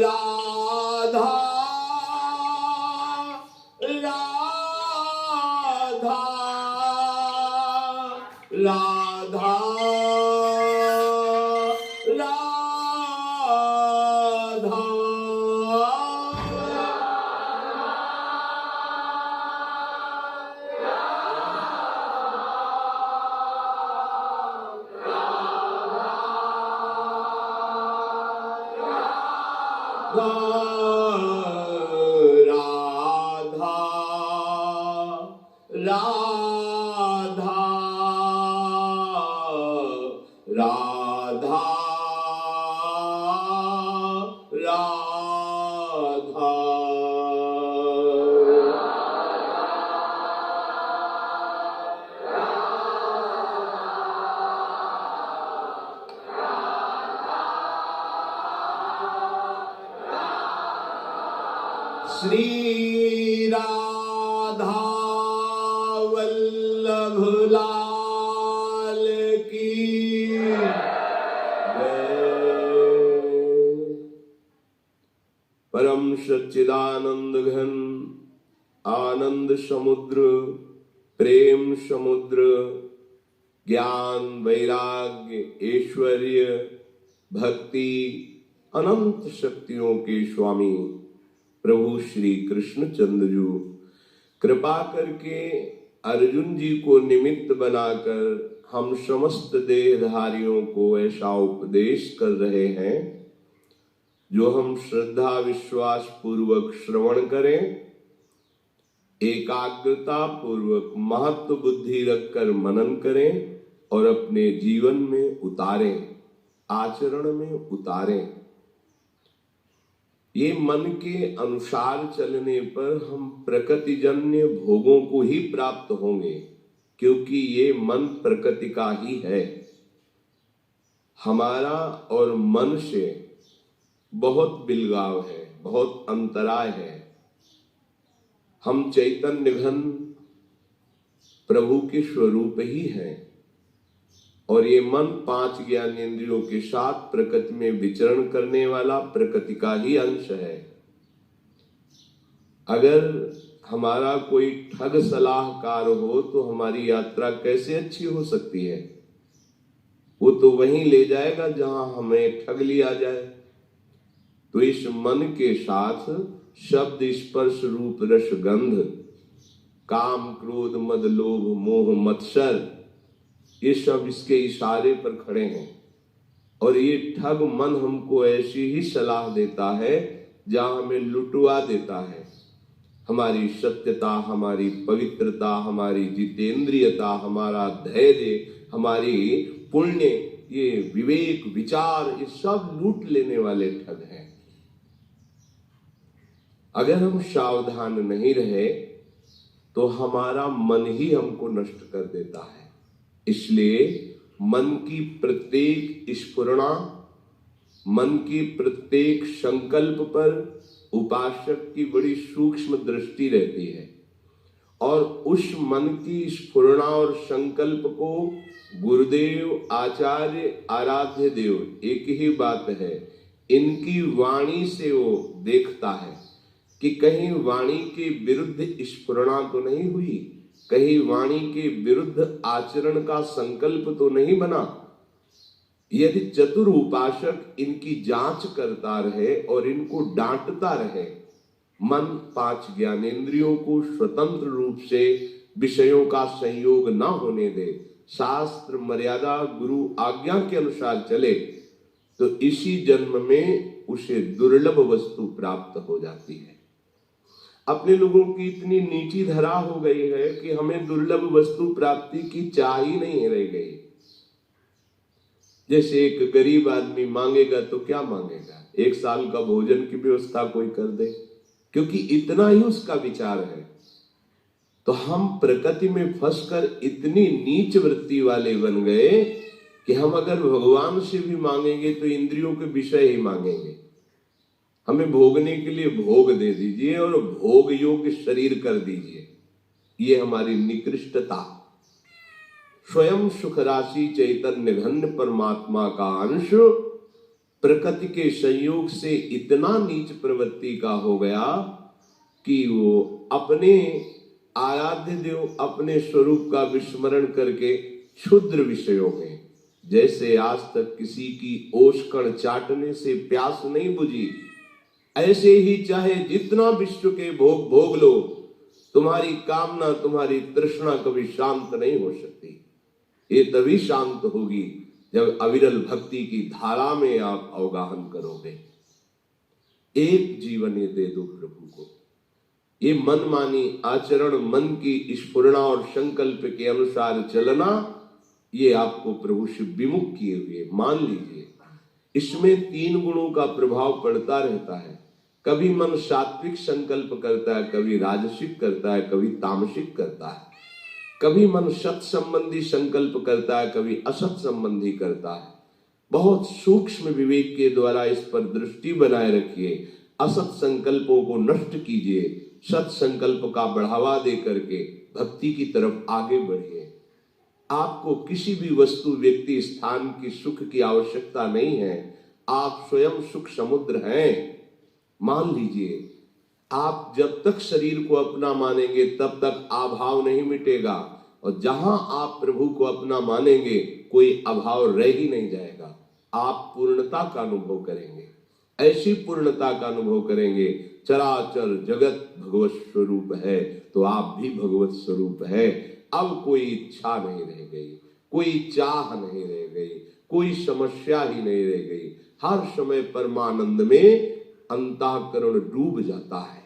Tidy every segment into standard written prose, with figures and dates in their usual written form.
राधा राधा राधा राधा राधा राधा राधा श्री राधा वल्लभ लाल की परम सच्चिदानंद घन आनंद समुद्र प्रेम समुद्र ज्ञान वैराग्य ऐश्वर्य भक्ति अनंत शक्तियों के स्वामी प्रभु श्री कृष्णचंद्र जी कृपा करके अर्जुन जी को निमित्त बनाकर हम समस्त देहधारियों को ऐसा उपदेश कर रहे हैं जो हम श्रद्धा विश्वास पूर्वक श्रवण करें, एकाग्रता पूर्वक महत्व बुद्धि रखकर मनन करें और अपने जीवन में उतारें, आचरण में उतारें। ये मन के अनुसार चलने पर हम प्रकृतिजन्य भोगों को ही प्राप्त होंगे, क्योंकि ये मन प्रकृति का ही है। हमारा और मन से बहुत बिलगाव है, बहुत अंतराय है। हम चैतन्य घन प्रभु के स्वरूप ही हैं और ये मन 5 ज्ञानेंद्रियों के साथ प्रकृति में विचरण करने वाला प्रकृति का ही अंश है। अगर हमारा कोई ठग सलाहकार हो तो हमारी यात्रा कैसे अच्छी हो सकती है? वो तो वहीं ले जाएगा जहां हमें ठग लिया जाए। तो इस मन के साथ शब्द स्पर्श रूप रस गंध काम क्रोध मद लोभ मोह मत्सर ये सब इसके इशारे पर खड़े हैं और ये ठग मन हमको ऐसी ही सलाह देता है जहां हमें लुटवा देता है। हमारी सत्यता, हमारी पवित्रता, हमारी जितेंद्रियता, हमारा धैर्य, हमारी पुण्य, ये विवेक विचार, ये सब लूट लेने वाले ठग हैं। अगर हम सावधान नहीं रहे तो हमारा मन ही हमको नष्ट कर देता है। इसलिए मन की प्रत्येक स्फुरणा, मन की प्रत्येक संकल्प पर उपासक की बड़ी सूक्ष्म दृष्टि रहती है और उस मन की स्फुरणा और संकल्प को गुरुदेव आचार्य आराध्य देव एक ही बात है, इनकी वाणी से वो देखता है कि कहीं वाणी के विरुद्ध स्फुरणा तो नहीं हुई, कहीं वाणी के विरुद्ध आचरण का संकल्प तो नहीं बना। यदि चतुर उपासक इनकी जांच करता रहे और इनको डांटता रहे, मन 5 ज्ञानेंद्रियों को स्वतंत्र रूप से विषयों का संयोग न होने दे, शास्त्र मर्यादा गुरु आज्ञा के अनुसार चले, तो इसी जन्म में उसे दुर्लभ वस्तु प्राप्त हो जाती है। अपने लोगों की इतनी नीची धरा हो गई है कि हमें दुर्लभ वस्तु प्राप्ति की चाह ही नहीं रह गई। जैसे एक गरीब आदमी मांगेगा तो क्या मांगेगा? 1 साल का भोजन की व्यवस्था कोई कर दे, क्योंकि इतना ही उसका विचार है। तो हम प्रकृति में फंसकर इतनी नीच वृत्ति वाले बन गए कि हम अगर भगवान से भी मांगेंगे तो इंद्रियों के विषय ही मांगेंगे। हमें भोगने के लिए भोग दे दीजिए और भोग योग्य शरीर कर दीजिए। ये हमारी निकृष्टता। स्वयं सुख राशि चैतन्य घन परमात्मा का अंश प्रकृति के संयोग से इतना नीच प्रवृत्ति का हो गया कि वो अपने आराध्य देव, अपने स्वरूप का विस्मरण करके क्षुद्र विषयों में, जैसे आज तक किसी की ओषकण चाटने से प्यास नहीं बुझी, ऐसे ही चाहे जितना विश्व के भोग भोग लो, तुम्हारी कामना, तुम्हारी तृष्णा कभी शांत नहीं हो सकती। ये तभी शांत होगी जब अविरल भक्ति की धारा में आप अवगाहन करोगे। एक जीवन ये दे दो प्रभु को। ये मनमानी आचरण, मन की स्फुरणा और संकल्प के अनुसार चलना, ये आपको प्रभु से विमुख किए हुए। मान लीजिए इसमें 3 गुणों का प्रभाव पड़ता रहता है। कभी मन सात्विक संकल्प करता है, कभी राजसिक करता है, कभी तामसिक करता है। कभी मन सत संबंधी संकल्प करता है, कभी असत संबंधी करता है। बहुत सूक्ष्म विवेक के द्वारा इस पर दृष्टि बनाए रखिए। असत संकल्पों को नष्ट कीजिए, सत संकल्प का बढ़ावा दे करके भक्ति की तरफ आगे बढ़िए। आपको किसी भी वस्तु, व्यक्ति, स्थान की सुख की आवश्यकता नहीं है। आप स्वयं सुख समुद्र हैं। मान लीजिए आप जब तक शरीर को अपना मानेंगे तब तक अभाव नहीं मिटेगा, और जहां आप प्रभु को अपना मानेंगे कोई अभाव रह ही नहीं जाएगा। आप पूर्णता का अनुभव करेंगे। ऐसी पूर्णता का अनुभव करेंगे, चराचर जगत भगवत स्वरूप है तो आप भी भगवत स्वरूप है। अब कोई इच्छा नहीं रह गई, कोई चाह नहीं रह गई, कोई समस्या ही नहीं रह गई। हर समय परमानंद में अंतःकरण डूब जाता है।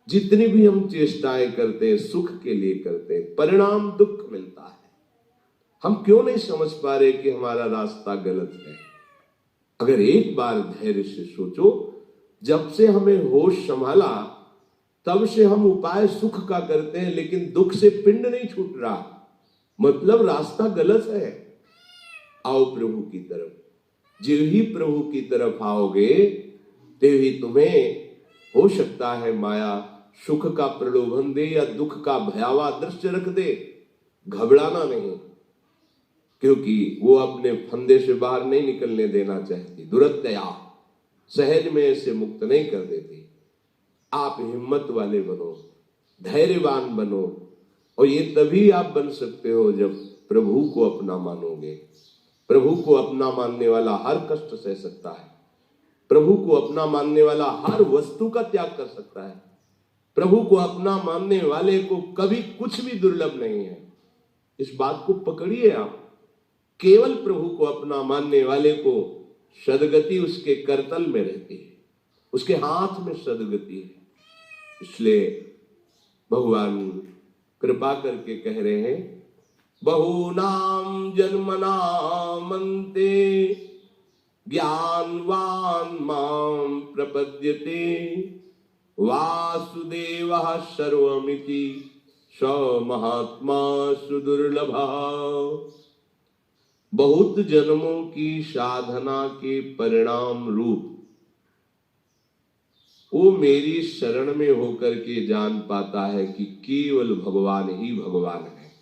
जितनी भी हम चेष्टाएं करते हैं सुख के लिए करते हैं, परिणाम दुख मिलता है। हम क्यों नहीं समझ पा रहे कि हमारा रास्ता गलत है? अगर एक बार धैर्य से सोचो, जब से हमें होश संभाला तब से हम उपाय सुख का करते हैं, लेकिन दुख से पिंड नहीं छूट रहा। मतलब रास्ता गलत है। आओ प्रभु की तरफ। जो ही प्रभु की तरफ आओगे ते ही तुम्हें हो सकता है माया सुख का प्रलोभन दे या दुख का भयावह दृश्य रख दे। घबराना नहीं, क्योंकि वो अपने फंदे से बाहर नहीं निकलने देना चाहती। दुरत्या सहज में से मुक्त नहीं कर देती। आप हिम्मत वाले बनो, धैर्यवान बनो, और ये तभी आप बन सकते हो जब प्रभु को अपना मानोगे। प्रभु को अपना मानने वाला हर कष्ट सह सकता है। प्रभु को अपना मानने वाला हर वस्तु का त्याग कर सकता है। प्रभु को अपना मानने वाले को कभी कुछ भी दुर्लभ नहीं है। इस बात को पकड़िए आप। केवल प्रभु को अपना मानने वाले को सदगति उसके करतल में रहती है, उसके हाथ में सदगति है। इसलिए भगवान कृपा करके कह रहे हैं, बहुनाम जन्मनामन्ते ज्ञानवान मां प्रपद्यते वासुदेवः सर्वमिति स महात्मा सुदुर्लभः। बहुत जन्मों की साधना के परिणाम रूप वो मेरी शरण में होकर के जान पाता है कि केवल भगवान ही भगवान है।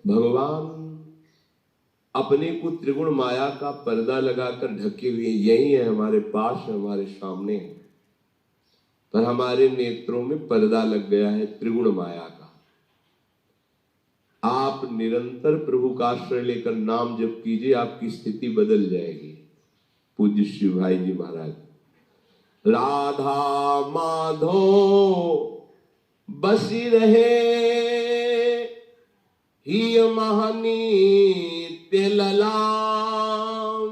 भगवान अपने को त्रिगुण माया का पर्दा लगाकर ढके हुए यही है, हमारे पास है, हमारे सामने है, पर हमारे नेत्रों में पर्दा लग गया है त्रिगुण माया का। आप निरंतर प्रभु का आश्रय लेकर नाम जप कीजिए, आपकी स्थिति बदल जाएगी। पूज्य श्री भाई जी महाराज, राधा माधो बसी रहे ही महनीत्य ललाम,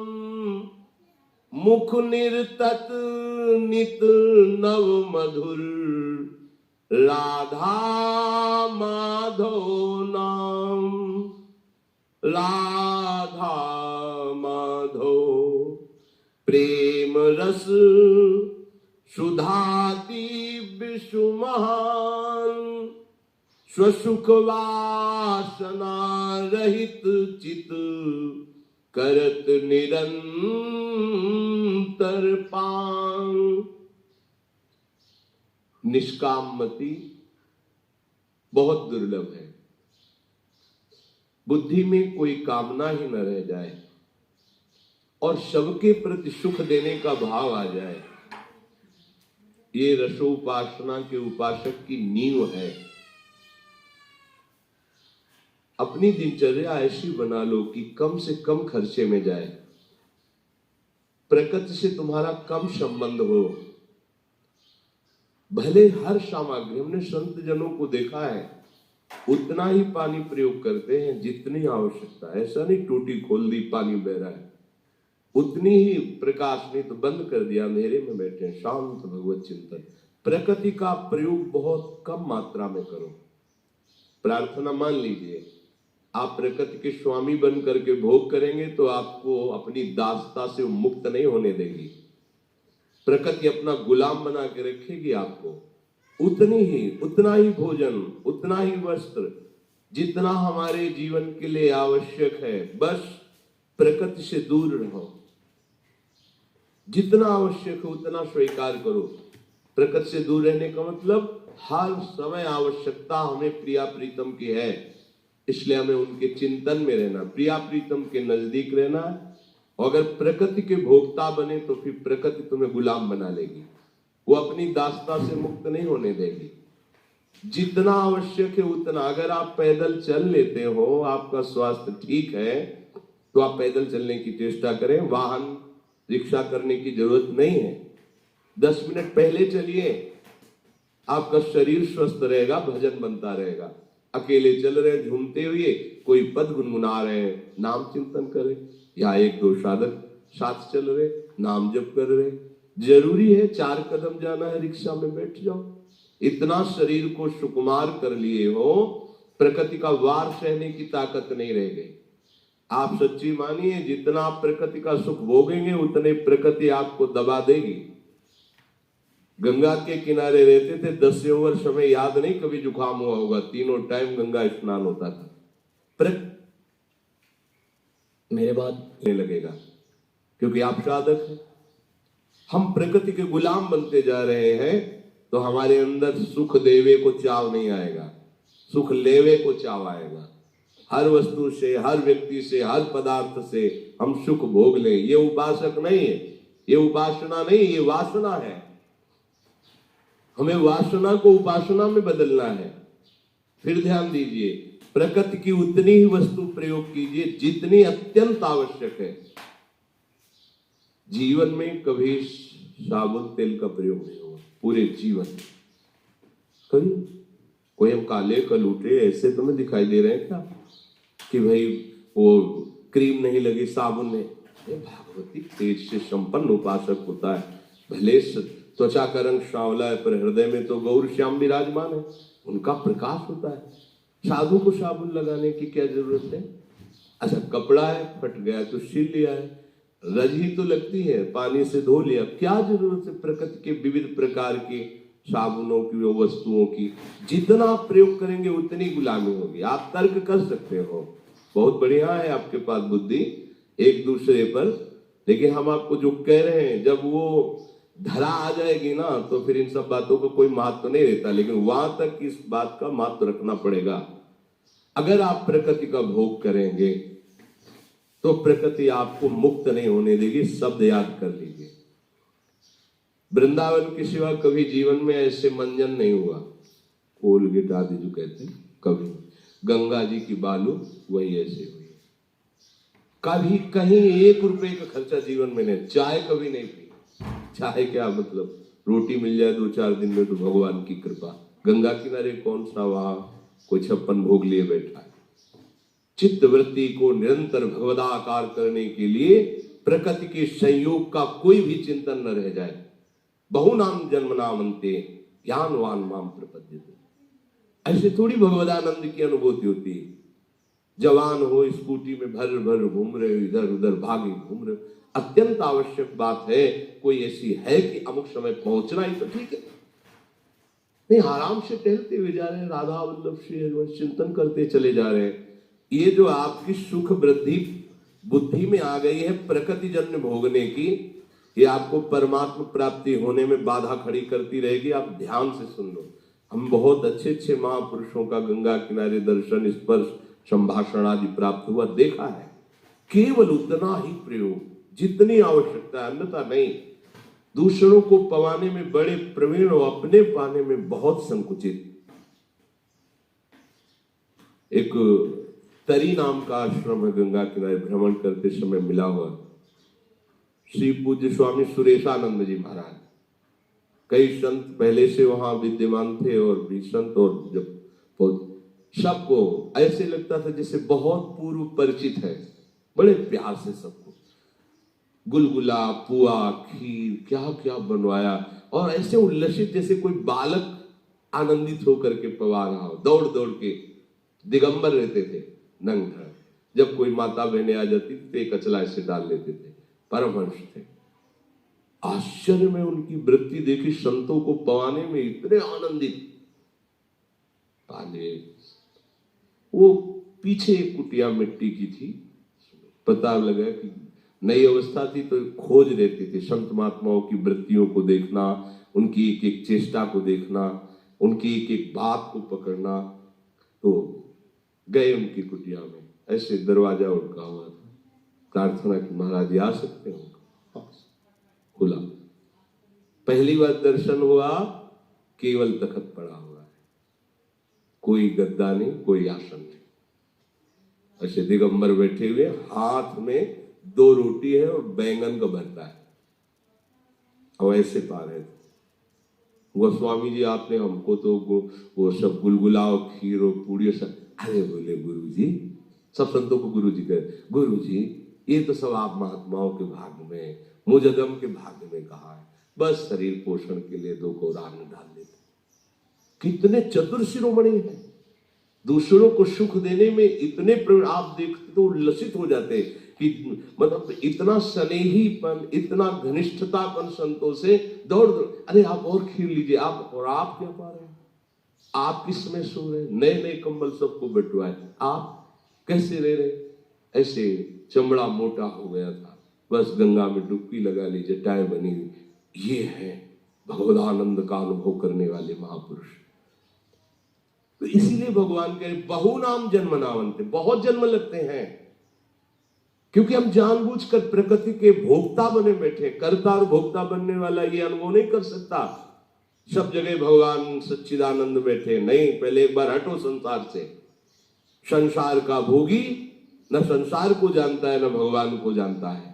मुख निर्तत नित नव मधुर, राधा माधो नाम, राधा माधो प्रेम रस सुधाति विषु महान, स्वसुख वासना रहित चित करत निरंतर पान। निष्कामति बहुत दुर्लभ है। बुद्धि में कोई कामना ही न रह जाए, और सबके प्रति सुख देने का भाव आ जाए, ये रसोपासना के उपासक की नींव है। अपनी दिनचर्या ऐसी बना लो कि कम से कम खर्चे में जाए, प्रकृति से तुम्हारा कम संबंध हो। भले हर सामग्री, हमने संत जनों को देखा है उतना ही पानी प्रयोग करते हैं जितनी आवश्यकता है। ऐसा नहीं टूटी खोल दी पानी बह रहा है, उतनी ही प्रकाश नहीं तो बंद कर दिया, अंधेरे में बैठे शांत भगवत चिंतन। प्रकृति का प्रयोग बहुत कम मात्रा में करो। प्रार्थना मान लीजिए आप प्रकृति के स्वामी बन करके भोग करेंगे तो आपको अपनी दासता से मुक्त नहीं होने देगी। प्रकृति अपना गुलाम बना के रखेगी आपको। उतना ही भोजन, उतना ही वस्त्र, जितना हमारे जीवन के लिए आवश्यक है, बस प्रकृति से दूर रहो। जितना आवश्यक है उतना स्वीकार करो। प्रकृति से दूर रहने का मतलब हर समय आवश्यकता हमें प्रिया प्रीतम की है, इसलिए हमें उनके चिंतन में रहना, प्रिया प्रीतम के नजदीक रहना। अगर प्रकृति के भोक्ता बने तो फिर प्रकृति तुम्हें गुलाम बना लेगी, वो अपनी दासता से मुक्त नहीं होने देगी। जितना आवश्यक है उतना। अगर आप पैदल चल लेते हो, आपका स्वास्थ्य ठीक है, तो आप पैदल चलने की चेष्टा करें। वाहन रिक्शा करने की जरूरत नहीं है। 10 मिनट पहले चलिए, आपका शरीर स्वस्थ रहेगा, भजन बनता रहेगा। अकेले चल रहे झूमते हुए, कोई पद गुनगुना रहे हैं, नाम चिंतन करें, या 1-2 साधक साथ चल रहे, नाम जप कर रहे। जरूरी है 4 कदम जाना है, रिक्शा में बैठ जाओ। इतना शरीर को सुकुमार कर लिए हो, प्रकृति का वार सहने की ताकत नहीं रह गई। आप सच्ची मानिए, जितना आप प्रकृति का सुख भोगेंगे उतने प्रकृति आपको दबा देगी। गंगा के किनारे रहते थे, 10 वर्ष हमें याद नहीं कभी जुकाम हुआ होगा, तीनों टाइम गंगा स्नान होता था। मेरे बाद लगेगा क्योंकि आप साधक हैं। हम प्रकृति के गुलाम बनते जा रहे हैं तो हमारे अंदर सुख देवे को चाव नहीं आएगा, सुख लेवे को चाव आएगा। हर वस्तु से, हर व्यक्ति से, हर पदार्थ से हम सुख भोग लें। ये उपासक नहीं है, ये उपासना नहीं, ये वासना है। हमें वासना को उपासना में बदलना है। फिर ध्यान दीजिए, प्रकृति की उतनी ही वस्तु प्रयोग कीजिए जितनी अत्यंत आवश्यक है। जीवन में कभी साबुन तेल का प्रयोग नहीं होगा, पूरे जीवन में कभी। कोई हम काले कलूटे ऐसे तुम्हें दिखाई दे रहे हैं क्या कि भाई वो क्रीम नहीं लगी, साबुन नहीं? भागवती तेज से संपन्न उपासक होता है। भले त्वचा का रंग सांवला है पर हृदय में तो गौर श्याम विराजमान है, उनका प्रकाश होता है। साधु को साबुन लगाने की क्या जरूरत है? अच्छा, कपड़ा है फट गया तो सिल लिया है, रज ही तो लगती है, पानी से धो लिया, क्या जरूरत है प्रकृति के विविध प्रकार की साबुनों की, वस्तुओं की? जितना आप प्रयोग करेंगे उतनी गुलामी होगी। आप तर्क कर सकते हो, बहुत बढ़िया है आपके पास बुद्धि एक दूसरे पर, लेकिन हम आपको जो कह रहे हैं जब वो धरा आ जाएगी ना तो फिर इन सब बातों का कोई महत्व तो नहीं रहता, लेकिन वहां तक इस बात का महत्व रखना पड़ेगा। अगर आप प्रकृति का भोग करेंगे तो प्रकृति आपको मुक्त नहीं होने देगी। शब्द याद कर लीजिए, वृंदावन के सिवा कभी जीवन में ऐसे मंजन नहीं हुआ। कोलगेट आदि जो कहते हैं, कभी गंगा जी की बालू वही ऐसे हुई। कभी कहीं 1 रुपए का खर्चा जीवन में नहीं। चाय कभी नहीं पी। चाहे क्या मतलब, रोटी मिल जाए 2-4 दिन में तो भगवान की कृपा। गंगा किनारे कौन सा वहां कोई 56 भोग लिए बैठा है। चित्त वृत्ति को निरंतर भगवदाकार करने के लिए प्रकृति के संयोग का कोई भी चिंतन न रह जाए। बहुनाम जन्मनामन्ते ज्ञानवान माम प्रपद्यते। ऐसे थोड़ी भगवदानंद की अनुभूति होती है। जवान हो, स्कूटी में भर भर घूम रहे हो, इधर उधर भागे घूम रहे हो, अत्यंत आवश्यक बात है कोई ऐसी है कि अमुक समय पहुंचना ही तो ठीक है। नहीं, आराम से टहलते हुए जा रहे हैं, राधा वल्लभ श्री हरिवंश चिंतन करते चले जा रहे हैं। ये जो आपकी सुख वृद्धि बुद्धि में आ गई है प्रकृति जन्य भोगने की, ये आपको परमात्मा प्राप्ति होने में बाधा खड़ी करती रहेगी। आप ध्यान से सुन लो। हम बहुत अच्छे महापुरुषों का गंगा किनारे दर्शन, स्पर्श, संभाषण आदि प्राप्त हुआ, देखा है। केवल उतना ही प्रयोग जितनी आवश्यकता है, अन्यथा नहीं। दूसरों को पवाने में बड़े प्रवीण और अपने पाने में बहुत संकुचित। एक तरी नाम का आश्रम है, गंगा किनारे भ्रमण करते समय मिला हुआ, श्री पूज्य स्वामी सुरेशानंद जी महाराज। कई संत पहले से वहां विद्यमान थे और भी संत, और जब सबको ऐसे लगता था जैसे बहुत पूर्व परिचित है, बड़े प्यार से सबको गुलगुला, पुआ, खीर, क्या क्या बनवाया, और ऐसे उल्लसित जैसे कोई बालक आनंदित होकर के पवा रहा हो। दौड़ दौड़ के दिगंबर रहते थे, नंग धड़। जब कोई माता बहने आ जाती थी तो एक अचला ऐसे डाल लेते थे। परमहंस थे। आश्चर्य में उनकी वृत्ति देखी, संतों को पवाने में इतने आनंदित। पाले वो पीछे एक कुटिया मिट्टी की थी, पता लगा कि नई अवस्था थी तो खोज रहती थी संत महात्माओं की वृत्तियों को देखना, उनकी एक एक चेष्टा को देखना, उनकी एक एक बात को पकड़ना। तो गए उनकी कुटिया में, ऐसे दरवाजा उनका हुआ था, प्रार्थना की महाराज जी आ सकते हो? खुला। पहली बार दर्शन हुआ, केवल तखत पड़ा हुआ है, कोई गद्दा नहीं, कोई आसन नहीं। ऐसे दिगंबर बैठे हुए, हाथ में 2 रोटी है और बैंगन का भरता है, और ऐसे पा रहे थे। गोस्वामी जी आपने हमको तो वो सब गुलगुला और खीर और पूड़ी सब। अरे बोले गुरु जी, सब संतों को गुरु जी कहे, गुरु जी ये तो सब आप महात्माओं के भाग्य में, मुजदम के भाग्य में कहा है, बस शरीर पोषण के लिए 2 कौर अन्न डाल देते। कितने चतुर शिरोमणि हैं, दूसरों को सुख देने में इतने आप देखते तो उल्लसित हो जाते कि मतलब इतना स्नेहीपन, इतना घनिष्ठतापन संतों से। दौड़ दौड़, अरे आप और खीर लीजिए, आप, और आप क्या पा रहे हैं? आप किस में सो रहे? नए नए कंबल सबको बंटवाए, आप कैसे रह रहे? ऐसे चमड़ा मोटा हो गया था, बस गंगा में डुबकी लगा ली, जटाएं बनी हुई। ये है भगवदानंद का अनुभव करने वाले महापुरुष। तो इसीलिए भगवान कह रहे बहु नाम जन्म नावंते, बहुत जन्म लगते हैं, क्योंकि हम जानबूझकर प्रकृति के भोक्ता बने बैठे। कर्ता और भोक्ता बनने वाला ये अनुभव नहीं कर सकता। सब जगह भगवान सच्चिदानंद बैठे नहीं, पहले एक बार हटो संसार से। संसार का भोगी न संसार को जानता है न भगवान को जानता है,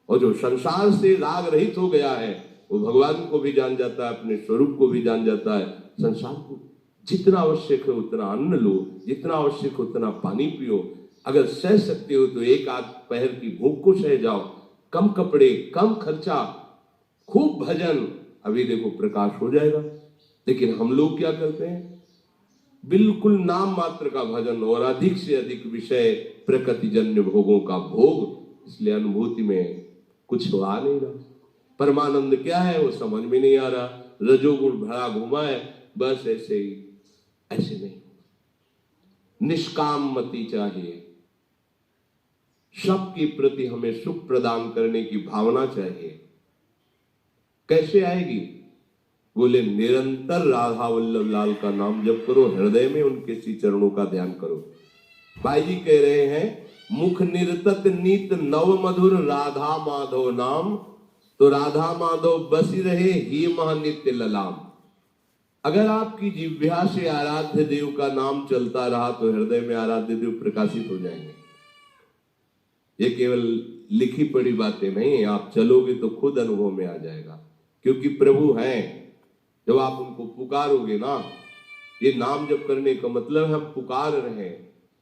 और जो संसार से राग रहित हो गया है वो भगवान को भी जान जाता है, अपने स्वरूप को भी जान जाता है। संसार को जितना आवश्यक है उतना अन्न लो, जितना आवश्यक है उतना पानी पियो। अगर सह सकते हो तो एक आध पहर की भूख को सह जाओ। कम कपड़े, कम खर्चा, खूब भजन, अभी देखो प्रकाश हो जाएगा। लेकिन हम लोग क्या करते हैं? बिल्कुल नाम मात्र का भजन और अधिक से अधिक विषय, प्रकृतिजन्य भोगों का भोग, इसलिए अनुभूति में कुछ आ नहीं रहा। परमानंद क्या है वो समझ में नहीं आ रहा। रजोगुण भरा घुमा है, बस ऐसे ही। ऐसे नहीं, निष्काम मति चाहिए। सबके प्रति हमें सुख प्रदान करने की भावना चाहिए। कैसे आएगी? बोले निरंतर राधा वल्लभ लाल का नाम जप करो, हृदय में उनके श्री चरणों का ध्यान करो। भाई जी कह रहे हैं मुख निरतत नीत नव मधुर राधा माधव नाम, तो राधा माधव बसी रहे ही महानित्य ललाम। अगर आपकी जिह्वा से आराध्य देव का नाम चलता रहा तो हृदय में आराध्य देव प्रकाशित हो जाएंगे। ये केवल लिखी पढ़ी बातें नहीं, आप चलोगे तो खुद अनुभव में आ जाएगा, क्योंकि प्रभु हैं। जब आप उनको पुकारोगे ना, ये नाम जप करने का मतलब है हम पुकार रहे हैं,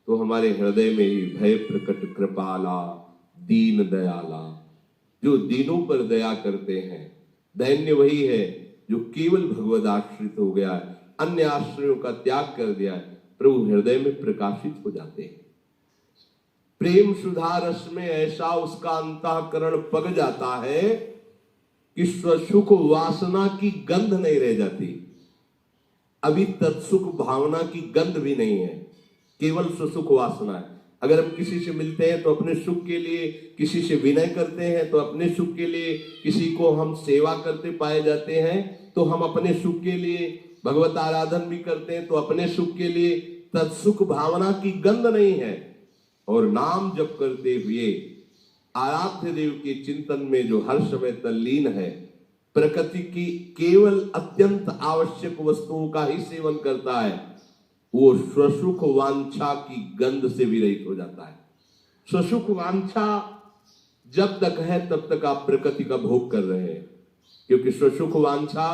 तो हमारे हृदय में ही भय प्रकट कृपाला दीन दयाला, जो दीनों पर दया करते हैं। दैन्य वही है जो केवल भगवद आश्रित हो गया है, अन्य आश्रयों का त्याग कर दिया है, प्रभु हृदय में प्रकाशित हो जाते हैं। प्रेम सुधा रस में ऐसा उसका अंतःकरण पग जाता है कि स्वसुख वासना की गंध नहीं रह जाती। अभी तत्सुख भावना की गंध भी नहीं है, केवल स्वसुख वासना है। अगर हम किसी से मिलते हैं तो अपने सुख के लिए, किसी से विनय करते हैं तो अपने सुख के लिए, किसी को हम सेवा करते पाए जाते हैं तो हम अपने सुख के लिए, भगवत आराधन भी करते हैं तो अपने सुख के लिए। तत्सुख भावना की गंध नहीं है। और नाम जप करते हुए आराध्य देव के चिंतन में जो हर समय तल्लीन है, प्रकृति की केवल अत्यंत आवश्यक वस्तुओं का ही सेवन करता है, वो स्वसुख वांछा की गंध से विरहित हो जाता है। स्वसुख वांछा जब तक है तब तक आप प्रकृति का भोग कर रहे हैं, क्योंकि स्वसुख वांछा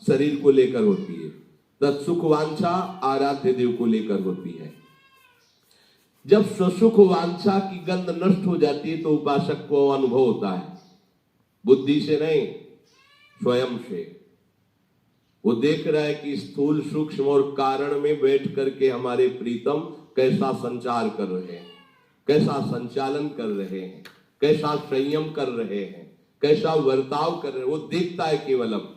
शरीर को लेकर होती है, तत्सुख वांछा आराध्य देव को लेकर होती है। जब स्वसुख वांछा की गंध नष्ट हो जाती है तो उपासक को अनुभव होता है, बुद्धि से नहीं, स्वयं से। वो देख रहा है कि स्थूल सूक्ष्म और कारण में बैठ करके हमारे प्रीतम कैसा संचार कर रहे हैं, कैसा संचालन कर रहे हैं, कैसा संयम कर रहे हैं, कैसा वर्ताव कर रहे हैं। वो देखता है केवल अब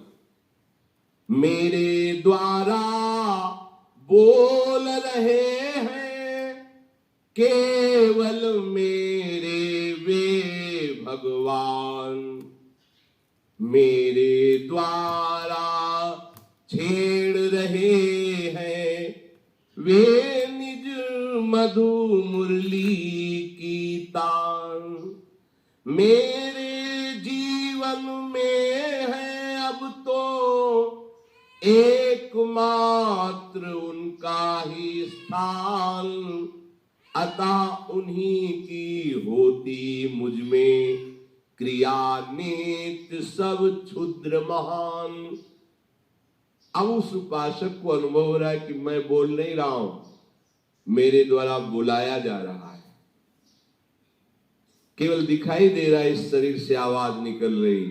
मेरे द्वारा बोल रहे हैं केवल मेरे वे भगवान, मेरे द्वारा छेड़ रहे हैं वे निज मधु मुरली की तान। मेरे जीवन में है अब तो एकमात्र उनका ही स्थान, अतः उन्हीं की होती मुझ में क्रिया नेत सब क्षुद्र महान। अब उस उपासक को अनुभव हो रहा है कि मैं बोल नहीं रहा हूं, मेरे द्वारा बुलाया जा रहा है। केवल दिखाई दे रहा है इस शरीर से आवाज निकल रही,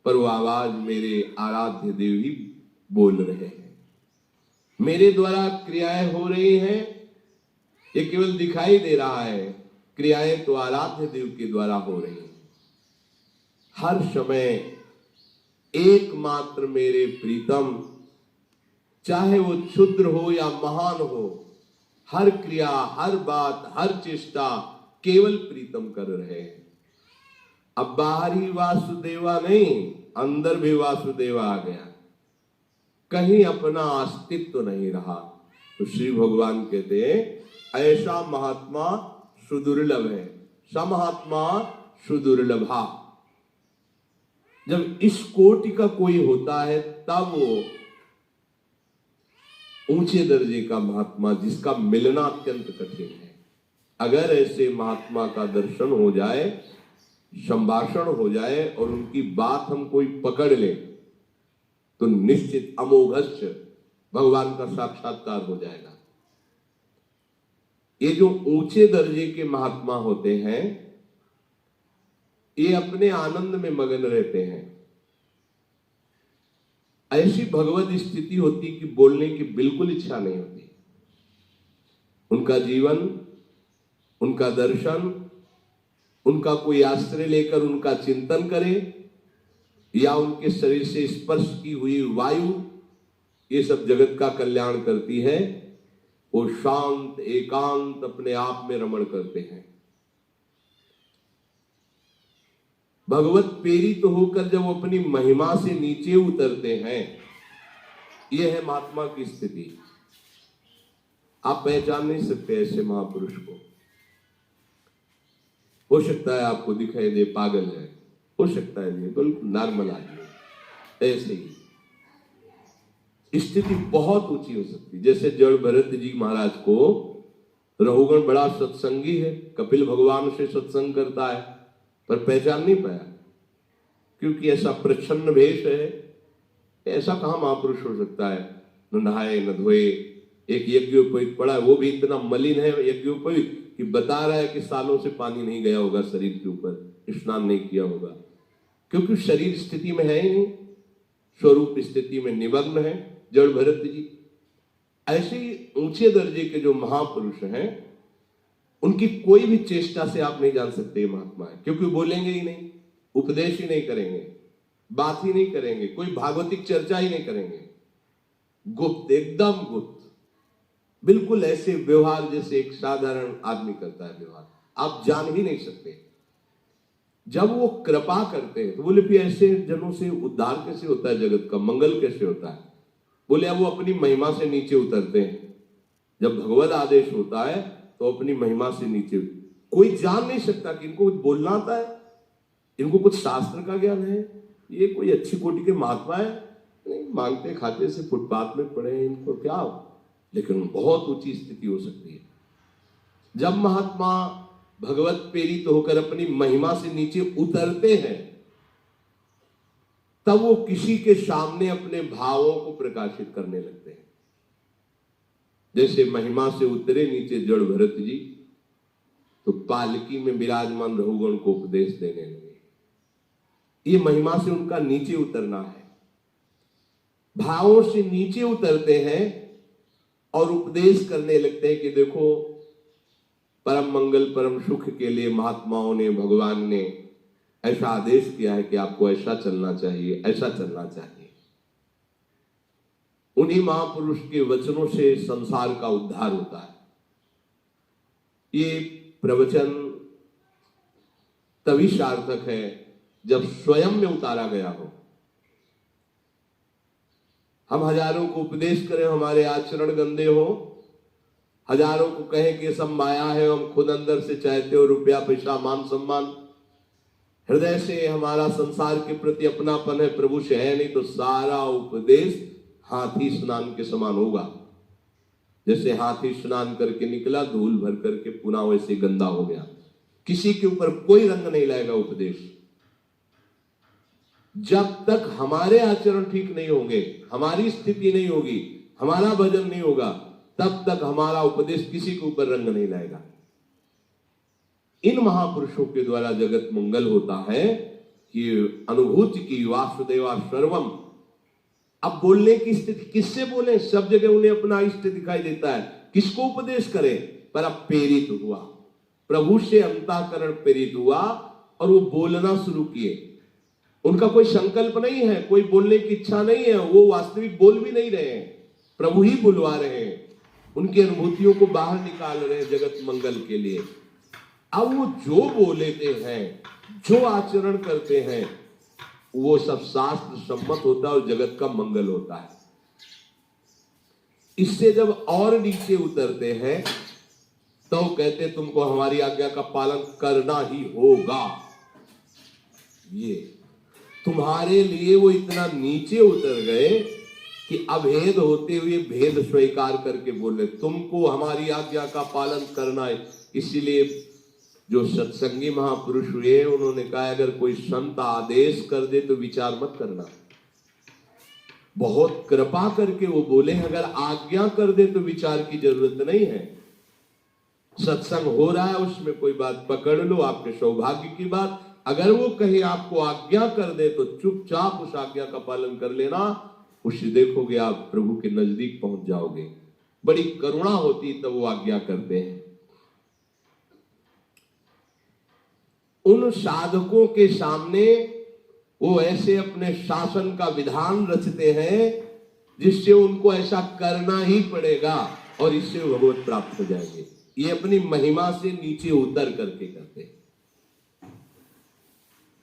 पर वो आवाज मेरे आराध्य देव ही बोल रहे हैं। मेरे द्वारा क्रियाएं हो रही हैं, ये केवल दिखाई दे रहा है, क्रियाएं तो आराध्य देव के द्वारा हो रही हैं। हर समय एकमात्र मेरे प्रीतम, चाहे वो क्षुद्र हो या महान हो, हर क्रिया, हर बात, हर चेष्टा केवल प्रीतम कर रहे हैं। अब बाहरी वासुदेवा नहीं, अंदर भी वासुदेवा आ गया, कहीं अपना अस्तित्व नहीं रहा। तो श्री भगवान कहते हैं ऐसा महात्मा सुदुर्लभ है, समहात्मा सुदुर्लभा। जब इस कोटि का कोई होता है तब वो ऊंचे दर्जे का महात्मा, जिसका मिलना अत्यंत कठिन है। अगर ऐसे महात्मा का दर्शन हो जाए, संभाषण हो जाए और उनकी बात हम कोई पकड़ ले तो निश्चित अमोघस्य भगवान का साक्षात्कार हो जाएगा। ये जो ऊंचे दर्जे के महात्मा होते हैं, ये अपने आनंद में मगन रहते हैं। ऐसी भगवत स्थिति होती कि बोलने की बिल्कुल इच्छा नहीं होती। उनका जीवन, उनका दर्शन, उनका कोई आश्रय लेकर उनका चिंतन करे या उनके शरीर से स्पर्श की हुई वायु, ये सब जगत का कल्याण करती है। वो शांत एकांत अपने आप में रमण करते हैं। भगवत प्रेरित होकर जब वो अपनी महिमा से नीचे उतरते हैं, यह है महात्मा की स्थिति। आप पहचान नहीं सकते ऐसे महापुरुष को। हो सकता है आपको दिखाई दे पागल है, हो सकता है नहीं, बिल्कुल नॉर्मल आदमी। ऐसे ही स्थिति बहुत ऊंची हो सकती। जैसे जड़ भरत जी महाराज को रघुगण बड़ा सत्संगी है, कपिल भगवान से सत्संग करता है, पर पहचान नहीं पाया क्योंकि ऐसा प्रच्छन्न भेष है। ऐसा कहां महापुरुष हो सकता है? न नहाए न धोए, एक यज्ञोपवीत पड़ा है, वो भी इतना मलिन है यज्ञोपवीत कि बता रहा है कि सालों से पानी नहीं गया होगा शरीर के ऊपर, स्नान नहीं किया होगा, क्योंकि शरीर स्थिति में है ही नहीं, स्वरूप स्थिति में निमग्न है जड़ भरत जी। ऐसे ही ऊंचे दर्जे के जो महापुरुष हैं, उनकी कोई भी चेष्टा से आप नहीं जान सकते ये महात्मा है, क्योंकि बोलेंगे ही नहीं, उपदेश ही नहीं करेंगे, बात ही नहीं करेंगे, कोई भागवतिक चर्चा ही नहीं करेंगे, गुप्त, एकदम गुप्त, बिल्कुल ऐसे व्यवहार जैसे एक साधारण आदमी करता है व्यवहार, आप जान ही नहीं सकते। जब वो कृपा करते हैं तो बोले फिर ऐसे जनों से उद्धार कैसे होता है, जगत का मंगल कैसे होता है? बोले अब वो अपनी महिमा से नीचे उतरते हैं। जब भगवत आदेश होता है तो अपनी महिमा से नीचे, कोई जान नहीं सकता कि इनको कुछ बोलना आता है, इनको कुछ शास्त्र का ज्ञान है, ये कोई अच्छी कोटि के महात्मा है नहीं, मांगते खाते से फुटपाथ में पड़े, इनको क्या हो, लेकिन बहुत ऊंची स्थिति हो सकती है। जब महात्मा भगवत प्रेरित होकर अपनी महिमा से नीचे उतरते हैं, तब वो किसी के सामने अपने भावों को प्रकाशित करने लगते हैं। जैसे महिमा से उतरे नीचे जड़ भरत जी, तो पालकी में विराजमान रघुगण को उपदेश देने लगे। ये महिमा से उनका नीचे उतरना है। भावों से नीचे उतरते हैं और उपदेश करने लगते हैं कि देखो, परम मंगल परम सुख के लिए महात्माओं ने, भगवान ने ऐसा आदेश किया है कि आपको ऐसा चलना चाहिए, ऐसा चलना चाहिए। उन्हीं महापुरुष के वचनों से संसार का उद्धार होता है। ये प्रवचन तभी सार्थक है जब स्वयं में उतारा गया हो। हम हजारों को उपदेश करें, हमारे आचरण गंदे हो, हजारों को कहें कि सब माया है, हम खुद अंदर से चाहते हो रुपया पैसा मान सम्मान, हृदय से हमारा संसार के प्रति अपनापन है, प्रभु से है नहीं, तो सारा उपदेश हाथी स्नान के समान होगा। जैसे हाथी स्नान करके निकला, धूल भर करके पुनः वैसे गंदा हो गया। किसी के ऊपर कोई रंग नहीं लाएगा उपदेश। जब तक हमारे आचरण ठीक नहीं होंगे, हमारी स्थिति नहीं होगी, हमारा भजन नहीं होगा, तब तक हमारा उपदेश किसी के ऊपर रंग नहीं लाएगा। इन महापुरुषों के द्वारा जगत मंगल होता है कि अनुभूति की वासुदेवा सर्वम। अब बोलने की स्थिति किससे बोले? सब जगह उन्हें अपना इष्ट दिखाई देता है। किसको उपदेश करें? पर अब प्रेरित हुआ, प्रभु से अंतःकरण प्रेरित हुआ और वो बोलना शुरू किए। उनका कोई संकल्प नहीं है, कोई बोलने की इच्छा नहीं है, वो वास्तविक बोल भी नहीं रहे हैं, प्रभु ही बुलवा रहे हैं, उनकी अनुभूतियों को बाहर निकाल रहे हैं जगत मंगल के लिए। अब वो जो बोलते हैं, जो आचरण करते हैं, वो सब शास्त्र सम्मत होता है और जगत का मंगल होता है। इससे जब और नीचे उतरते हैं तो कहते तुमको हमारी आज्ञा का पालन करना ही होगा। ये तुम्हारे लिए वो इतना नीचे उतर गए कि अभेद होते हुए भेद स्वीकार करके बोले तुमको हमारी आज्ञा का पालन करना है। इसीलिए जो सत्संगी महापुरुष हुए उन्होंने कहा अगर कोई संत आदेश कर दे तो विचार मत करना। बहुत कृपा करके वो बोले अगर आज्ञा कर दे तो विचार की जरूरत नहीं है। सत्संग हो रहा है उसमें कोई बात पकड़ लो, आपके सौभाग्य की बात। अगर वो कहे आपको आज्ञा कर दे तो चुपचाप उस आज्ञा का पालन कर लेना, उससे देखोगे आप प्रभु के नजदीक पहुंच जाओगे। बड़ी करुणा होती तब वो आज्ञा करते हैं। उन साधकों के सामने वो ऐसे अपने शासन का विधान रचते हैं जिससे उनको ऐसा करना ही पड़ेगा और इससे भगवत प्राप्त हो जाएंगे। ये अपनी महिमा से नीचे उतर करके करते हैं।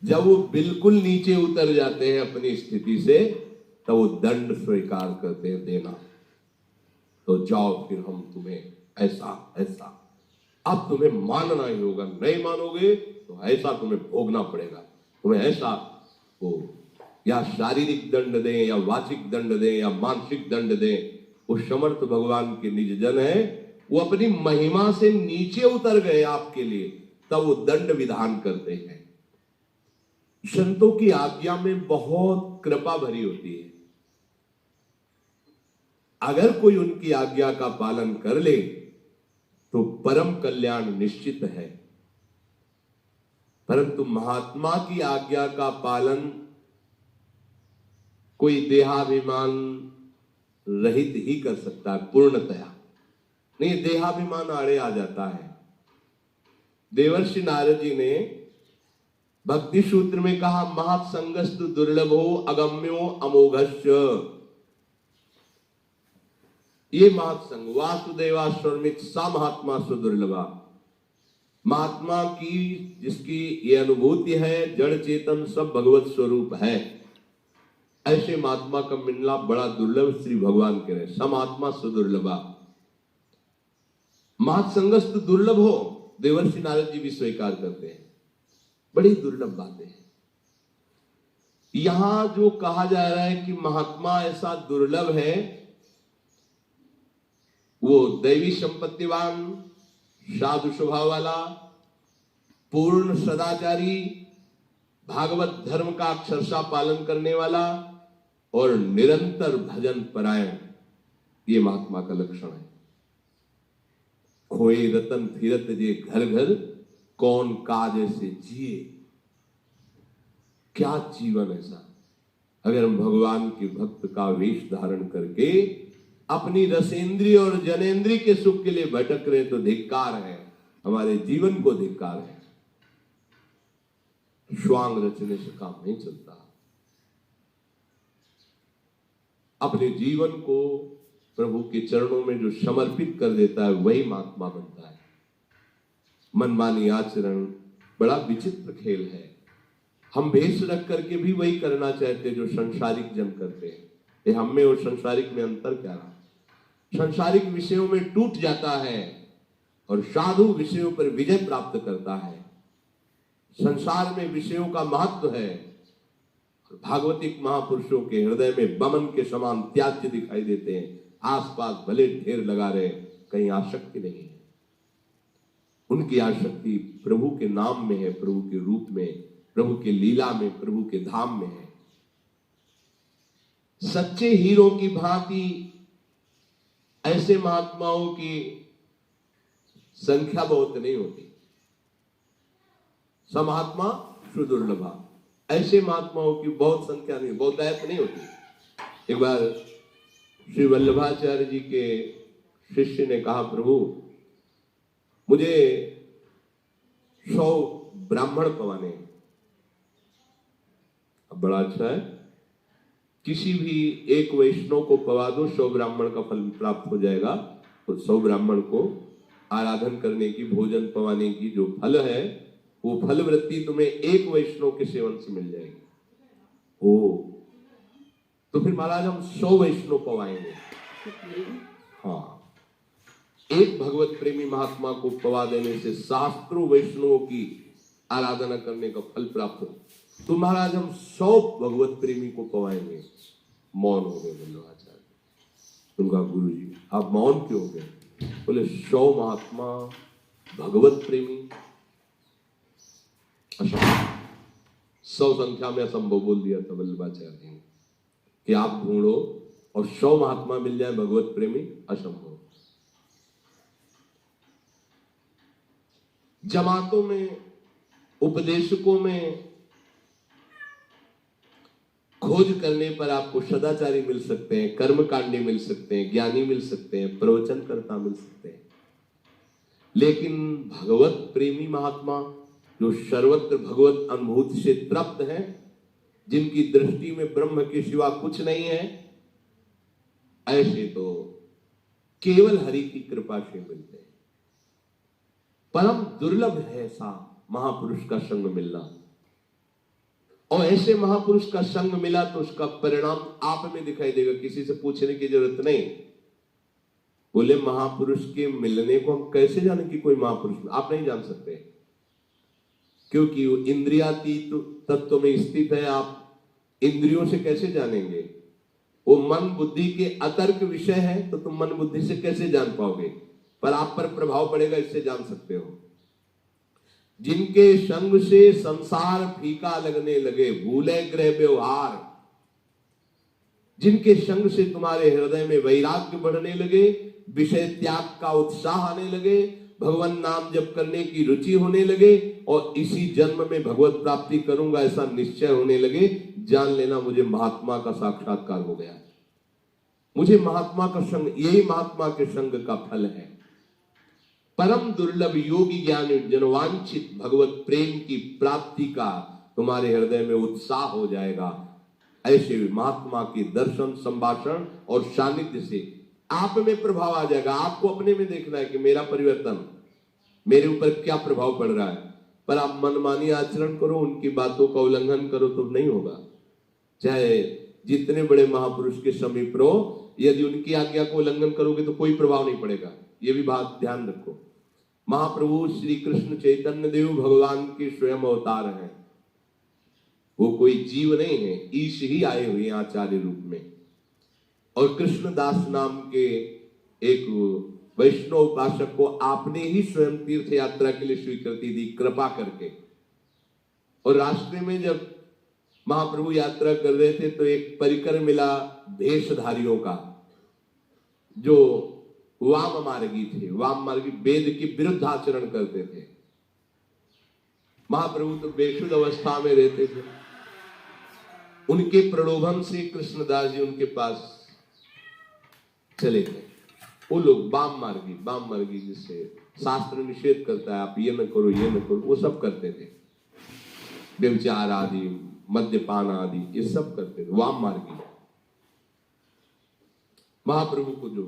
जब वो बिल्कुल नीचे उतर जाते हैं अपनी स्थिति से तब वो दंड स्वीकार करते हैं देना। तो जाओ फिर हम तुम्हें ऐसा ऐसा, अब तुम्हें मानना ही होगा, नहीं मानोगे तो ऐसा तुम्हें भोगना पड़ेगा। तुम्हें ऐसा हो या शारीरिक दंड दें या वाचिक दंड दें या मानसिक दंड दें। वो समर्थ भगवान के निज जन है, वो अपनी महिमा से नीचे उतर गए आपके लिए, तब वो दंड विधान करते हैं। संतों की आज्ञा में बहुत कृपा भरी होती है। अगर कोई उनकी आज्ञा का पालन कर ले तो परम कल्याण निश्चित है। परंतु महात्मा की आज्ञा का पालन कोई देहाभिमान रहित ही कर सकता है पूर्णतया, नहीं देहाभिमान आड़े आ जाता है। देवर्षि नारद जी ने भक्ति सूत्र में कहा महत्संगस्तु दुर्लभो अगम्यो अमोघश्च। ये महत्संग वासुदेवा स्वर्मित सा महात्मा सुदुर्लभा। महात्मा की जिसकी ये अनुभूति है जड़ चेतन सब भगवत स्वरूप है, ऐसे महात्मा का मिलना बड़ा दुर्लभ श्री भगवान के रहे। समात्मा सुदुर्लभा। महत्संगस्तु दुर्लभ हो, देवर्षि नारद जी भी स्वीकार करते हैं। बड़ी दुर्लभ बातें हैं। यहां जो कहा जा रहा है कि महात्मा ऐसा दुर्लभ है, वो दैवी संपत्तिवान, साधु स्वभाव वाला, पूर्ण सदाचारी, भागवत धर्म का अक्षरशः पालन करने वाला और निरंतर भजन परायण, ये महात्मा का लक्षण है। खोए रतन फिरत जे घर घर, कौन काज ऐसे जिए। क्या जीवन ऐसा, अगर हम भगवान के भक्त का वेश धारण करके अपनी रसेंद्रिय और जनेंद्रिय के सुख के लिए भटक रहे तो धिक्कार है, हमारे जीवन को धिक्कार है। श्वांग रचने से काम नहीं चलता। अपने जीवन को प्रभु के चरणों में जो समर्पित कर देता है वही महात्मा बनता है। मनमानी आचरण बड़ा विचित्र खेल है। हम भेष रख करके भी वही करना चाहते जो संसारिक जन करते हैं। ये हम में और संसारिक में अंतर क्या रहा? संसारिक विषयों में टूट जाता है और साधु विषयों पर विजय प्राप्त करता है। संसार में विषयों का महत्व है और भागवतिक महापुरुषों के हृदय में बमन के समान त्याज्य दिखाई देते हैं। आसपास भले ढेर लगा रहे, कहीं आसक्ति नहीं है। उनकी आसक्ति प्रभु के नाम में है, प्रभु के रूप में, प्रभु के लीला में, प्रभु के धाम में है। सच्चे हीरो की भांति ऐसे महात्माओं की संख्या बहुत नहीं होती। समात्मा सुदुर्लभा, ऐसे महात्माओं की बहुत संख्या नहीं, बहुतायत नहीं होती। एक बार श्री वल्लभाचार्य जी के शिष्य ने कहा, प्रभु मुझे 100 ब्राह्मण पवाने हैं। अब बड़ा अच्छा है, किसी भी एक वैष्णव को पवा दो, 100 ब्राह्मण का फल प्राप्त हो जाएगा। तो 100 ब्राह्मण को आराधन करने की, भोजन पवाने की जो फल है, वो फल वृत्ति तुम्हें एक वैष्णव के सेवन से मिल जाएगी। ओ, तो फिर महाराज हम 100 वैष्णव पवाएंगे। हाँ, एक भगवत प्रेमी महात्मा को पवा देने से शास्त्रों वैष्णवों की आराधना करने का फल प्राप्त हो। तो महाराज हम 100 भगवत प्रेमी को पवाएंगे। मौन हो गए वल्लभाचार्य। उनका गुरु जी, आप मौन क्यों हो गए? बोले 100 महात्मा भगवत प्रेमी, 100 संख्या में असंभव बोल दिया था वल्लभाचार्य जी कि आप ढूंढो और 100 महात्मा मिल जाए भगवत प्रेमी, असंभव। जमातों में, उपदेशकों में खोज करने पर आपको सदाचारी मिल सकते हैं, कर्मकांडी मिल सकते हैं, ज्ञानी मिल सकते हैं, प्रवचनकर्ता मिल सकते हैं। लेकिन भगवत प्रेमी महात्मा जो सर्वत्र भगवत अनुभूति से तृप्त हैं, जिनकी दृष्टि में ब्रह्म के सिवा कुछ नहीं है, ऐसे तो केवल हरि की कृपा से मिलते हैं। परम दुर्लभ है ऐसा महापुरुष का संग मिलना। और ऐसे महापुरुष का संग मिला तो उसका परिणाम आप में दिखाई देगा, किसी से पूछने की जरूरत नहीं। बोले महापुरुष के मिलने को हम कैसे जाने कि कोई महापुरुष, आप नहीं जान सकते, क्योंकि वो इंद्रियातीत तत्व में स्थित है। आप इंद्रियों से कैसे जानेंगे? वो मन बुद्धि के अतर्क विषय है, तो तुम मन बुद्धि से कैसे जान पाओगे? पर आप पर प्रभाव पड़ेगा, इससे जान सकते हो। जिनके संग से संसार फीका लगने लगे, भूले ग्रह व्यवहार, जिनके संग से तुम्हारे हृदय में वैराग्य बढ़ने लगे, विषय त्याग का उत्साह आने लगे, भगवान नाम जप करने की रुचि होने लगे और इसी जन्म में भगवत प्राप्ति करूंगा ऐसा निश्चय होने लगे, जान लेना मुझे महात्मा का साक्षात्कार हो गया। मुझे महात्मा का संग, यही महात्मा के संग का फल है। परम दुर्लभ योगी ज्ञान जनवांछित भगवत प्रेम की प्राप्ति का तुम्हारे हृदय में उत्साह हो जाएगा। ऐसे महात्मा के दर्शन, संभाषण और सानिध्य से आप में प्रभाव आ जाएगा। आपको अपने में देखना है कि मेरा परिवर्तन, मेरे ऊपर क्या प्रभाव पड़ रहा है। पर आप मनमानी आचरण करो, उनकी बातों का उल्लंघन करो तो नहीं होगा। चाहे जितने बड़े महापुरुष के समीप रहो, यदि उनकी आज्ञा को उल्लंघन करोगे तो कोई प्रभाव नहीं पड़ेगा। ये भी बात ध्यान रखो। महाप्रभु श्री कृष्ण चैतन्य देव भगवान के स्वयं अवतार हैं। वो कोई जीव नहीं है, ईश ही आए हुए हैं आचार्य रूप में। और कृष्णदास नाम के एक वैष्णव उपासक को आपने ही स्वयं तीर्थ यात्रा के लिए स्वीकृति दी कृपा करके। और रास्ते में जब महाप्रभु यात्रा कर रहे थे तो एक परिकर मिला भेषधारियों का, जो वाम मार्गी थे, वाम मार्गी वेद के विरुद्ध आचरण करते थे। महाप्रभु तो बेशुद्ध अवस्था में रहते थे। उनके प्रलोभन से कृष्णदास जी उनके पास चले गए। वो लोग वाम मार्गी जिससे शास्त्र निषेध करता है आप ये न करो ये न करो, वो सब करते थे। व्यभिचार आदि, मद्यपान आदि ये सब करते थे, वाम मार्गी। महाप्रभु को जो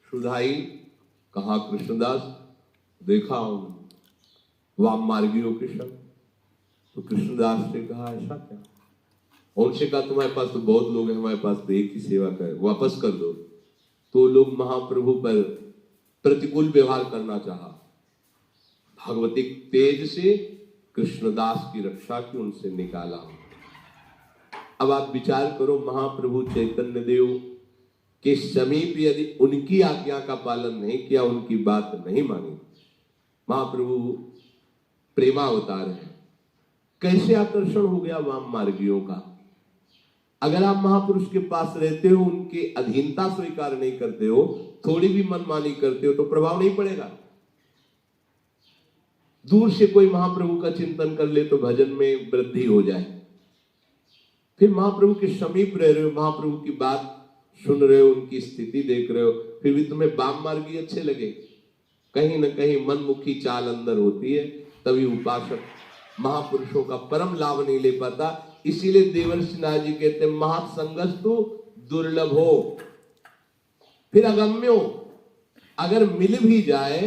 सुधाई, कहा कृष्णदास देखा वाम मार्गियों के संग। तो कृष्णदास ने कहा ऐसा क्या? उनसे कहा तुम्हारे पास तो बहुत लोग हैं, हमारे पास तो एक ही सेवा करे, वापस कर दो। तो लोग महाप्रभु पर प्रतिकूल व्यवहार करना चाहा। भगवतिक तेज से कृष्णदास की रक्षा की, उनसे निकाला। अब आप विचार करो, महाप्रभु चैतन्य देव के समीप यदि उनकी आज्ञा का पालन नहीं किया, उनकी बात नहीं मानी, महाप्रभु प्रेमावतार है, कैसे आकर्षण हो गया वाम मार्गियों का। अगर आप महापुरुष के पास रहते हो, उनकी अधीनता स्वीकार नहीं करते हो, थोड़ी भी मनमानी करते हो, तो प्रभाव नहीं पड़ेगा। दूर से कोई महाप्रभु का चिंतन कर ले तो भजन में वृद्धि हो जाए। फिर महाप्रभु के समीप रह रहे हो, महाप्रभु की बात सुन रहे हो, उनकी स्थिति देख रहे हो, फिर भी तुम्हें वाम मार्गी अच्छे लगे। कहीं न कहीं मनमुखी चाल अंदर होती है, तभी उपासक महापुरुषों का परम लाभ नहीं ले पाता। इसीलिए देवर्षि नाथ जी कहते हैं महासंगस्तु दुर्लभ हो। फिर अगम्यो, अगर मिल भी जाए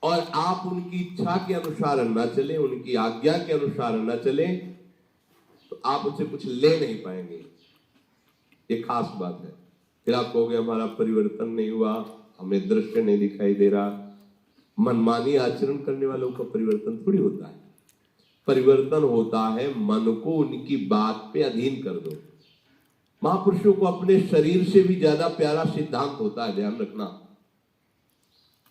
और आप उनकी इच्छा के अनुसार न चले, उनकी आज्ञा के अनुसार न चले, तो आप उनसे कुछ ले नहीं पाएंगे। ये खास बात है। फिर आप कहोगे हमारा परिवर्तन नहीं हुआ, हमें दृश्य नहीं दिखाई दे रहा। मनमानी आचरण करने वालों का परिवर्तन थोड़ी होता है। परिवर्तन होता है मन को उनकी बात पे अधीन कर दो। महापुरुषों को अपने शरीर से भी ज्यादा प्यारा सिद्धांत होता है, ध्यान रखना।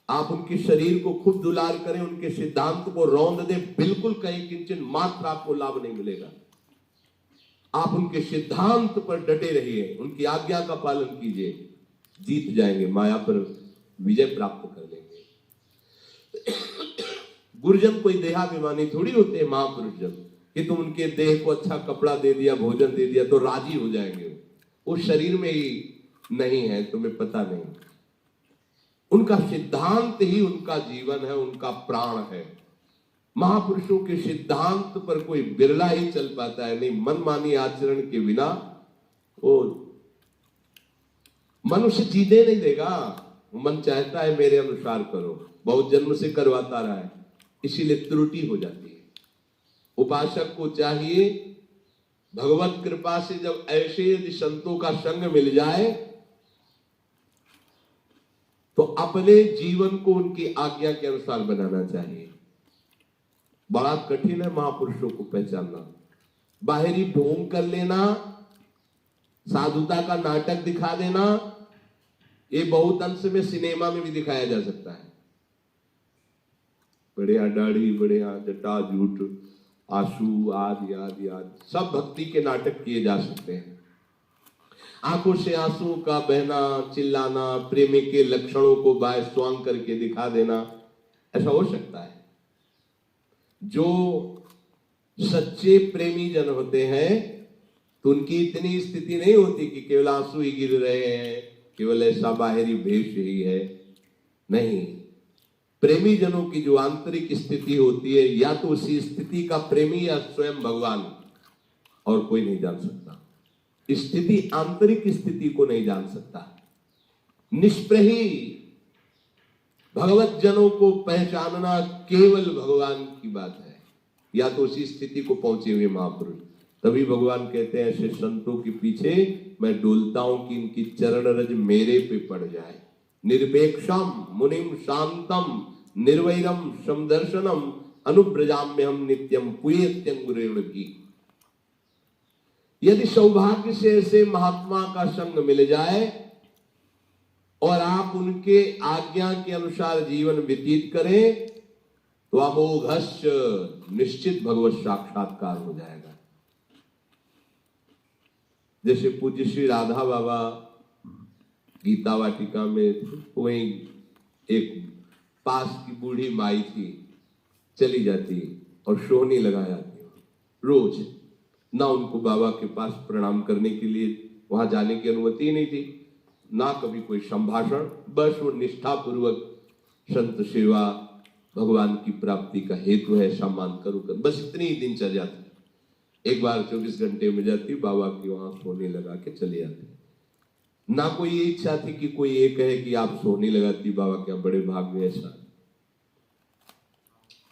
आप उनके शरीर को खूब दुलार करें, उनके सिद्धांत को रौंद दे, बिल्कुल कहीं किंचन मात्र आपको लाभ नहीं मिलेगा। आप उनके सिद्धांत पर डटे रहिए, उनकी आज्ञा का पालन कीजिए, जीत जाएंगे, माया पर विजय प्राप्त कर लेंगे। गुरुजन कोई देहाभिमानी थोड़ी होते हैं महापुरुष जन कि तुम उनके देह को अच्छा कपड़ा दे दिया, भोजन दे दिया तो राजी हो जाएंगे। वो शरीर में ही नहीं है, तुम्हें पता नहीं। उनका सिद्धांत ही उनका जीवन है, उनका प्राण है। महापुरुषों के सिद्धांत पर कोई बिरला ही चल पाता है, नहीं मनमानी आचरण के बिना वो मनुष्य जीने नहीं देगा। मन चाहता है मेरे अनुसार करो, बहुत जन्म से करवाता रहा है, इसीलिए त्रुटि हो जाती है। उपासक को चाहिए भगवत कृपा से जब ऐसे यदि संतों का संग मिल जाए तो अपने जीवन को उनकी आज्ञा के अनुसार बनाना चाहिए। बड़ा कठिन है महापुरुषों को पहचानना। बाहरी ढोंग कर लेना, साधुता का नाटक दिखा देना, ये बहुत अंश में सिनेमा में भी दिखाया जा सकता है। बढ़िया दाढ़ी, बढ़िया जटा, जूठ, आंसू आदि आदि आदि सब भक्ति के नाटक किए जा सकते हैं। आंखों से आंसू का बहना, चिल्लाना, प्रेमी के लक्षणों को बाय स्वांग करके दिखा देना, ऐसा हो सकता है। जो सच्चे प्रेमी जन होते हैं तो उनकी इतनी स्थिति नहीं होती कि केवल आंसू ही गिर रहे हैं, केवल ऐसा बाहरी भेष ही है। नहीं, प्रेमी जनों की जो आंतरिक स्थिति होती है, या तो उसी स्थिति का प्रेमी या स्वयं भगवान, और कोई नहीं जान सकता। स्थिति, आंतरिक स्थिति को नहीं जान सकता। निष्प्रही भगवत जनों को पहचानना केवल भगवान की बात है, या तो उसी स्थिति को पहुंचे हुए महापुरुष। तभी भगवान कहते हैं ऐसे संतों के पीछे मैं डोलता हूं कि इनकी चरण रज मेरे पे पड़ जाए। निरपेक्षम मुनिम शांतम निर्वैरम समदर्शनम अनुव्रजाम्य हम नित्यम पुयेत्यंगुरेण भी। यदि सौभाग्य से ऐसे महात्मा का संग मिल जाए और आप उनके आज्ञा के अनुसार जीवन व्यतीत करें तो अमोघस्य निश्चित भगवत साक्षात्कार हो जाएगा। जैसे पूज्य श्री राधा बाबा गीता वाटिका में वहीं एक पास की बूढ़ी माई थी, चली जाती और सोहनी लगा जाती रोज। ना उनको बाबा के पास प्रणाम करने के लिए वहां जाने की अनुमति नहीं थी, ना कभी कोई संभाषण, बस वो निष्ठा पूर्वक संत सेवा भगवान की प्राप्ति का हेतु है ऐसा मानकर बस इतनी ही दिनचर्या थी। एक बार 24 घंटे में जाती, बाबा की वहां सोने लगा के चले जाती। ना कोई ये इच्छा थी कि कोई ये कहे कि आप सोने लगाती, बाबा क्या बड़े भाग में ऐसा।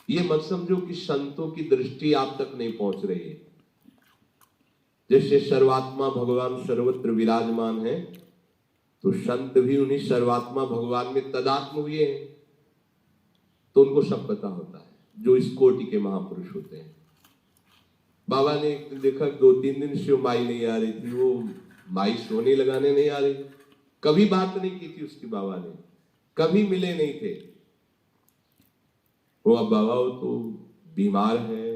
ये मत समझो कि संतों की दृष्टि आप तक नहीं पहुंच रही है। जैसे सर्वात्मा भगवान सर्वत्र विराजमान है, तो संत भी उन्हीं सर्वात्मा भगवान में तदात्म हुए हैं, तो उनको सब पता होता है जो इस कोटि के महापुरुष होते हैं। बाबा ने देखा 2-3 दिन से माई नहीं आ रही थी, वो माई सोने लगाने नहीं आ रही, कभी बात नहीं की थी उसकी बाबा ने, कभी मिले नहीं थे वो। अब बाबा वो तो बीमार है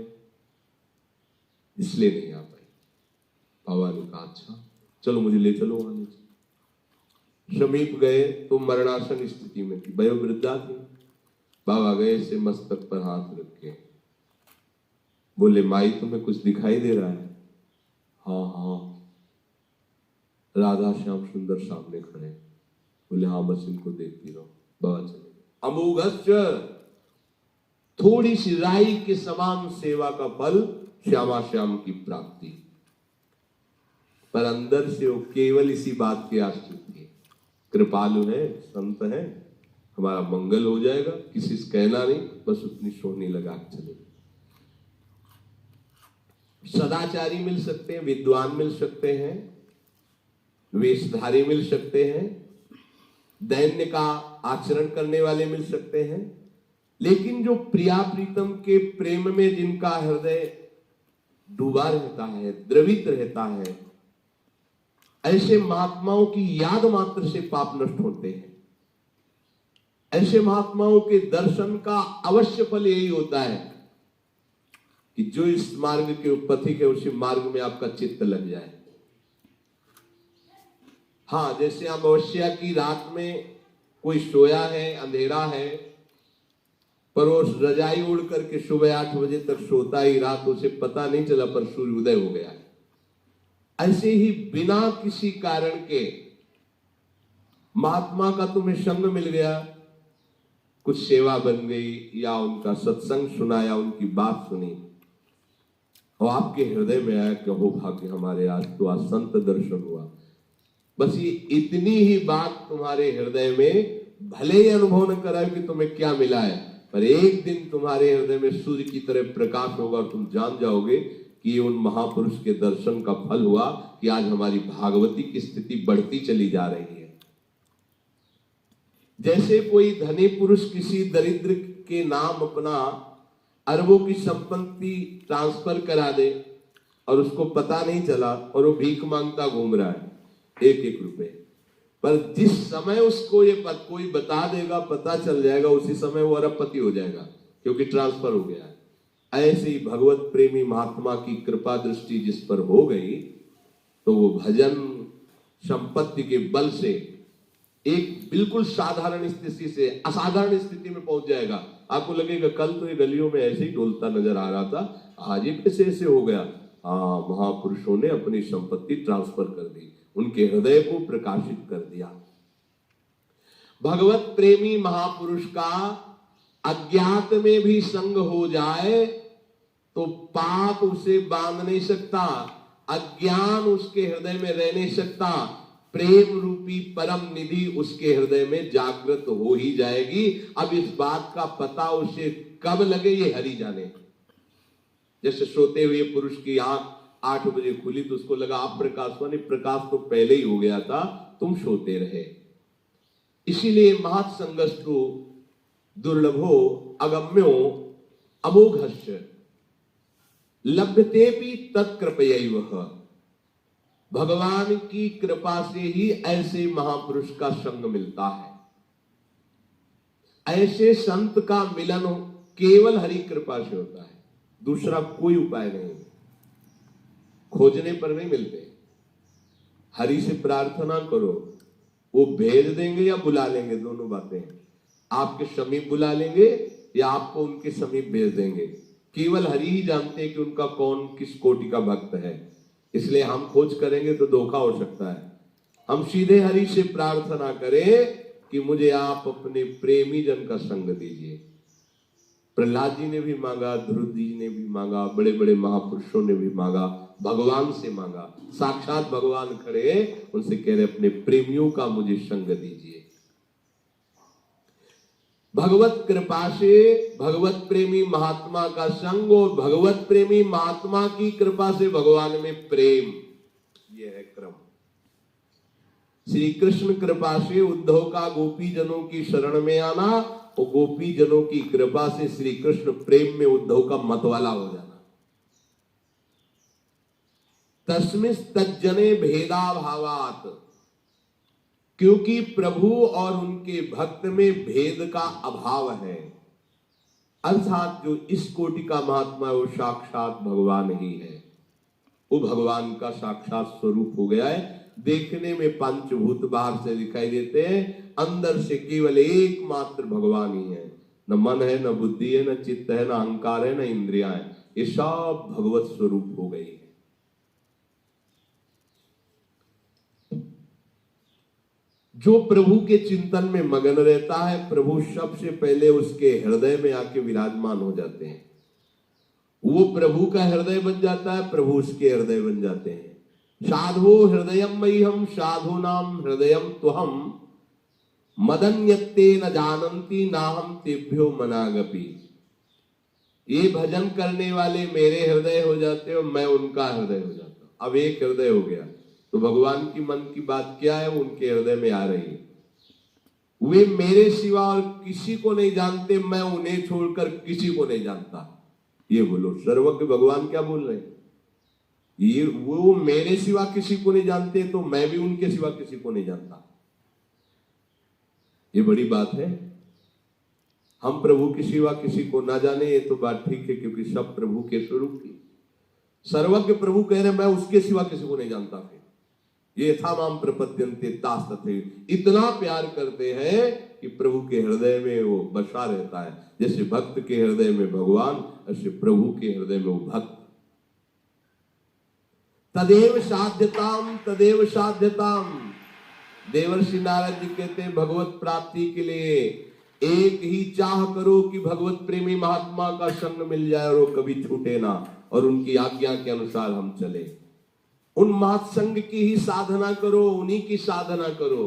इसलिए नहीं आ पाई। बाबा ने कहा अच्छा चलो मुझे ले चलो वहां नीचे। समीप गए तो मरणासन स्थिति में थी, वयोवृद्धा थी। बाबा गए से मस्तक पर हाथ रख के बोले माई तुम्हें कुछ दिखाई दे रहा है? हाँ हाँ। राधा श्याम सुंदर सामने खड़े। बोले हाँ बस इनको देखती रहो। बाबा चले। अमोघस्य, थोड़ी सी राई के समान सेवा का फल श्यामा श्याम की प्राप्ति। पर अंदर से वो केवल इसी बात के आश्रित थे, कृपालु है, संत है, हमारा मंगल हो जाएगा, किसी से कहना नहीं, बस उतनी सोहनी लगा के चले। सदाचारी मिल सकते हैं, विद्वान मिल सकते हैं, वेशधारी मिल सकते हैं, दैन्य का आचरण करने वाले मिल सकते हैं, लेकिन जो प्रिया प्रीतम के प्रेम में जिनका हृदय डूबा रहता है, द्रवित रहता है, ऐसे महात्माओं की याद मात्र से पाप नष्ट होते हैं। ऐसे महात्माओं के दर्शन का अवश्य फल यही होता है कि जो इस मार्ग के पथिक है उसी मार्ग में आपका चित्त लग जाए। हाँ, जैसे अमावस्या की रात में कोई सोया है, अंधेरा है, पर वो रजाई उड़ करके सुबह 8 बजे तक सोता ही रहा तो उसे पता नहीं चला पर सूर्य उदय हो गया है। ऐसे ही बिना किसी कारण के महात्मा का तुम्हें संग मिल गया, कुछ सेवा बन गई या उनका सत्संग सुना या उनकी बात सुनी और आपके हृदय में आया कि हो भाग्य हमारे, आज तो आज संत दर्शन हुआ। बस ये इतनी ही बात तुम्हारे हृदय में भले ही अनुभव न कराए कि तुम्हें क्या मिला है, पर एक दिन तुम्हारे हृदय में सूर्य की तरह प्रकाश होगा और तुम जान जाओगे कि ये उन महापुरुष के दर्शन का फल हुआ कि आज हमारी भागवती की स्थिति बढ़ती चली जा रही है। जैसे कोई धनी पुरुष किसी दरिद्र के नाम अपना अरबों की संपत्ति ट्रांसफर करा दे और उसको पता नहीं चला और वो भीख मांगता घूम रहा है 1-1 रुपए, पर जिस समय उसको ये कोई बता देगा, पता चल जाएगा, उसी समय वो अरबपति हो जाएगा क्योंकि ट्रांसफर हो गया है। ऐसे ही भगवत प्रेमी महात्मा की कृपा दृष्टि जिस पर हो गई तो वो भजन संपत्ति के बल से एक बिल्कुल साधारण स्थिति से असाधारण स्थिति में पहुंच जाएगा। आपको लगेगा कल तो ये गलियों में ऐसे ही डोलता नजर आ रहा था, आज ये कैसे ऐसे हो गया। हाँ, महापुरुषों ने अपनी संपत्ति ट्रांसफर कर दी, उनके हृदय को प्रकाशित कर दिया। भगवत प्रेमी महापुरुष का अज्ञात में भी संग हो जाए तो पाप उसे बांध नहीं सकता, अज्ञान उसके हृदय में रह नहीं सकता, प्रेम रूपी परम निधि उसके हृदय में जागृत हो ही जाएगी। अब इस बात का पता उसे कब लगे ये हरि जाने। जैसे सोते हुए पुरुष की आंख 8 बजे खुली तो उसको लगा आप प्रकाशवान, प्रकाश तो पहले ही हो गया था, तुम सोते रहे। इसीलिए महत्संगस्तु दुर्लभो अगम्यो अमोघस्य लभ्यतेपि तत्कृपयैव। भगवान की कृपा से ही ऐसे महापुरुष का संग मिलता है। ऐसे संत का मिलन केवल हरि कृपा से होता है, दूसरा कोई उपाय नहीं, खोजने पर नहीं मिलते। हरि से प्रार्थना करो, वो भेज देंगे या बुला लेंगे, दोनों बातें हैं। आपके समीप बुला लेंगे या आपको उनके समीप भेज देंगे। केवल हरि ही जानते हैं कि उनका कौन किस कोटि का भक्त है। इसलिए हम खोज करेंगे तो धोखा हो सकता है। हम सीधे हरि से प्रार्थना करें कि मुझे आप अपने प्रेमी जन का संग दीजिए। प्रहलाद जी ने भी मांगा, ध्रुव जी ने भी मांगा, बड़े बड़े महापुरुषों ने भी मांगा, भगवान से मांगा। साक्षात भगवान खड़े उनसे कह रहे अपने प्रेमियों का मुझे संग दीजिए। भगवत कृपा से भगवत प्रेमी महात्मा का संग और भगवत प्रेमी महात्मा की कृपा से भगवान में प्रेम, यह है क्रम। श्री कृष्ण कृपा से उद्धव का गोपी जनों की शरण में आना और गोपी जनों की कृपा से श्री कृष्ण प्रेम में उद्धव का मतवाला हो जाना। तस्मिस् तज्जने भेदा भावात, क्योंकि प्रभु और उनके भक्त में भेद का अभाव है। अर्थात जो इस कोटि का महात्मा है वो साक्षात भगवान ही है, वो भगवान का साक्षात स्वरूप हो गया है। देखने में पंचभूत बाहर से दिखाई देते हैं, अंदर से केवल एकमात्र भगवान ही है। न मन है, न बुद्धि है, न चित्त है, न अहंकार है, न इंद्रियां है, ये सब भगवत स्वरूप हो गई है। जो प्रभु के चिंतन में मगन रहता है, प्रभु सबसे पहले उसके हृदय में आके विराजमान हो जाते हैं। वो प्रभु का हृदय बन जाता है, प्रभु उसके हृदय बन जाते हैं। साधो हृदयम मह्यम साधूनाम हृदयम तुहम मदन्यत्ते न जानन्ति नाहम तेभ्यो मनागपि। ये भजन करने वाले मेरे हृदय हो जाते हो, मैं उनका हृदय हो जाता हूं। अब एक हृदय हो गया तो भगवान की मन की बात क्या है वो उनके हृदय में आ रही है। वे मेरे सिवा और किसी को नहीं जानते, मैं उन्हें छोड़कर किसी को नहीं जानता। ये बोलो, सर्वज्ञ भगवान क्या बोल रहे हैं? ये वो मेरे सिवा किसी को नहीं जानते तो मैं भी उनके सिवा किसी को नहीं जानता। ये बड़ी बात है। हम प्रभु के सिवा किसी को ना जाने ये तो बात ठीक है, क्योंकि सब प्रभु के स्वरूप की। सर्वज्ञ प्रभु कह रहे मैं उसके सिवा किसी को नहीं जानता। फिर ये था माम प्रपद्यन्ते तास तथे, इतना प्यार करते हैं कि प्रभु के हृदय में वो बसा रहता है। जैसे भक्त के हृदय में भगवान, ऐसे प्रभु के हृदय में वो भक्त। तदेव साध्यताम तदेव साध्यताम। देवर्षि नारद जी कहते हैं भगवत प्राप्ति के लिए एक ही चाह करो कि भगवत प्रेमी महात्मा का संग मिल जाए और वो कभी छूटे ना, और उनकी आज्ञा के अनुसार हम चले। उन महासंग की ही साधना करो, उन्हीं की साधना करो।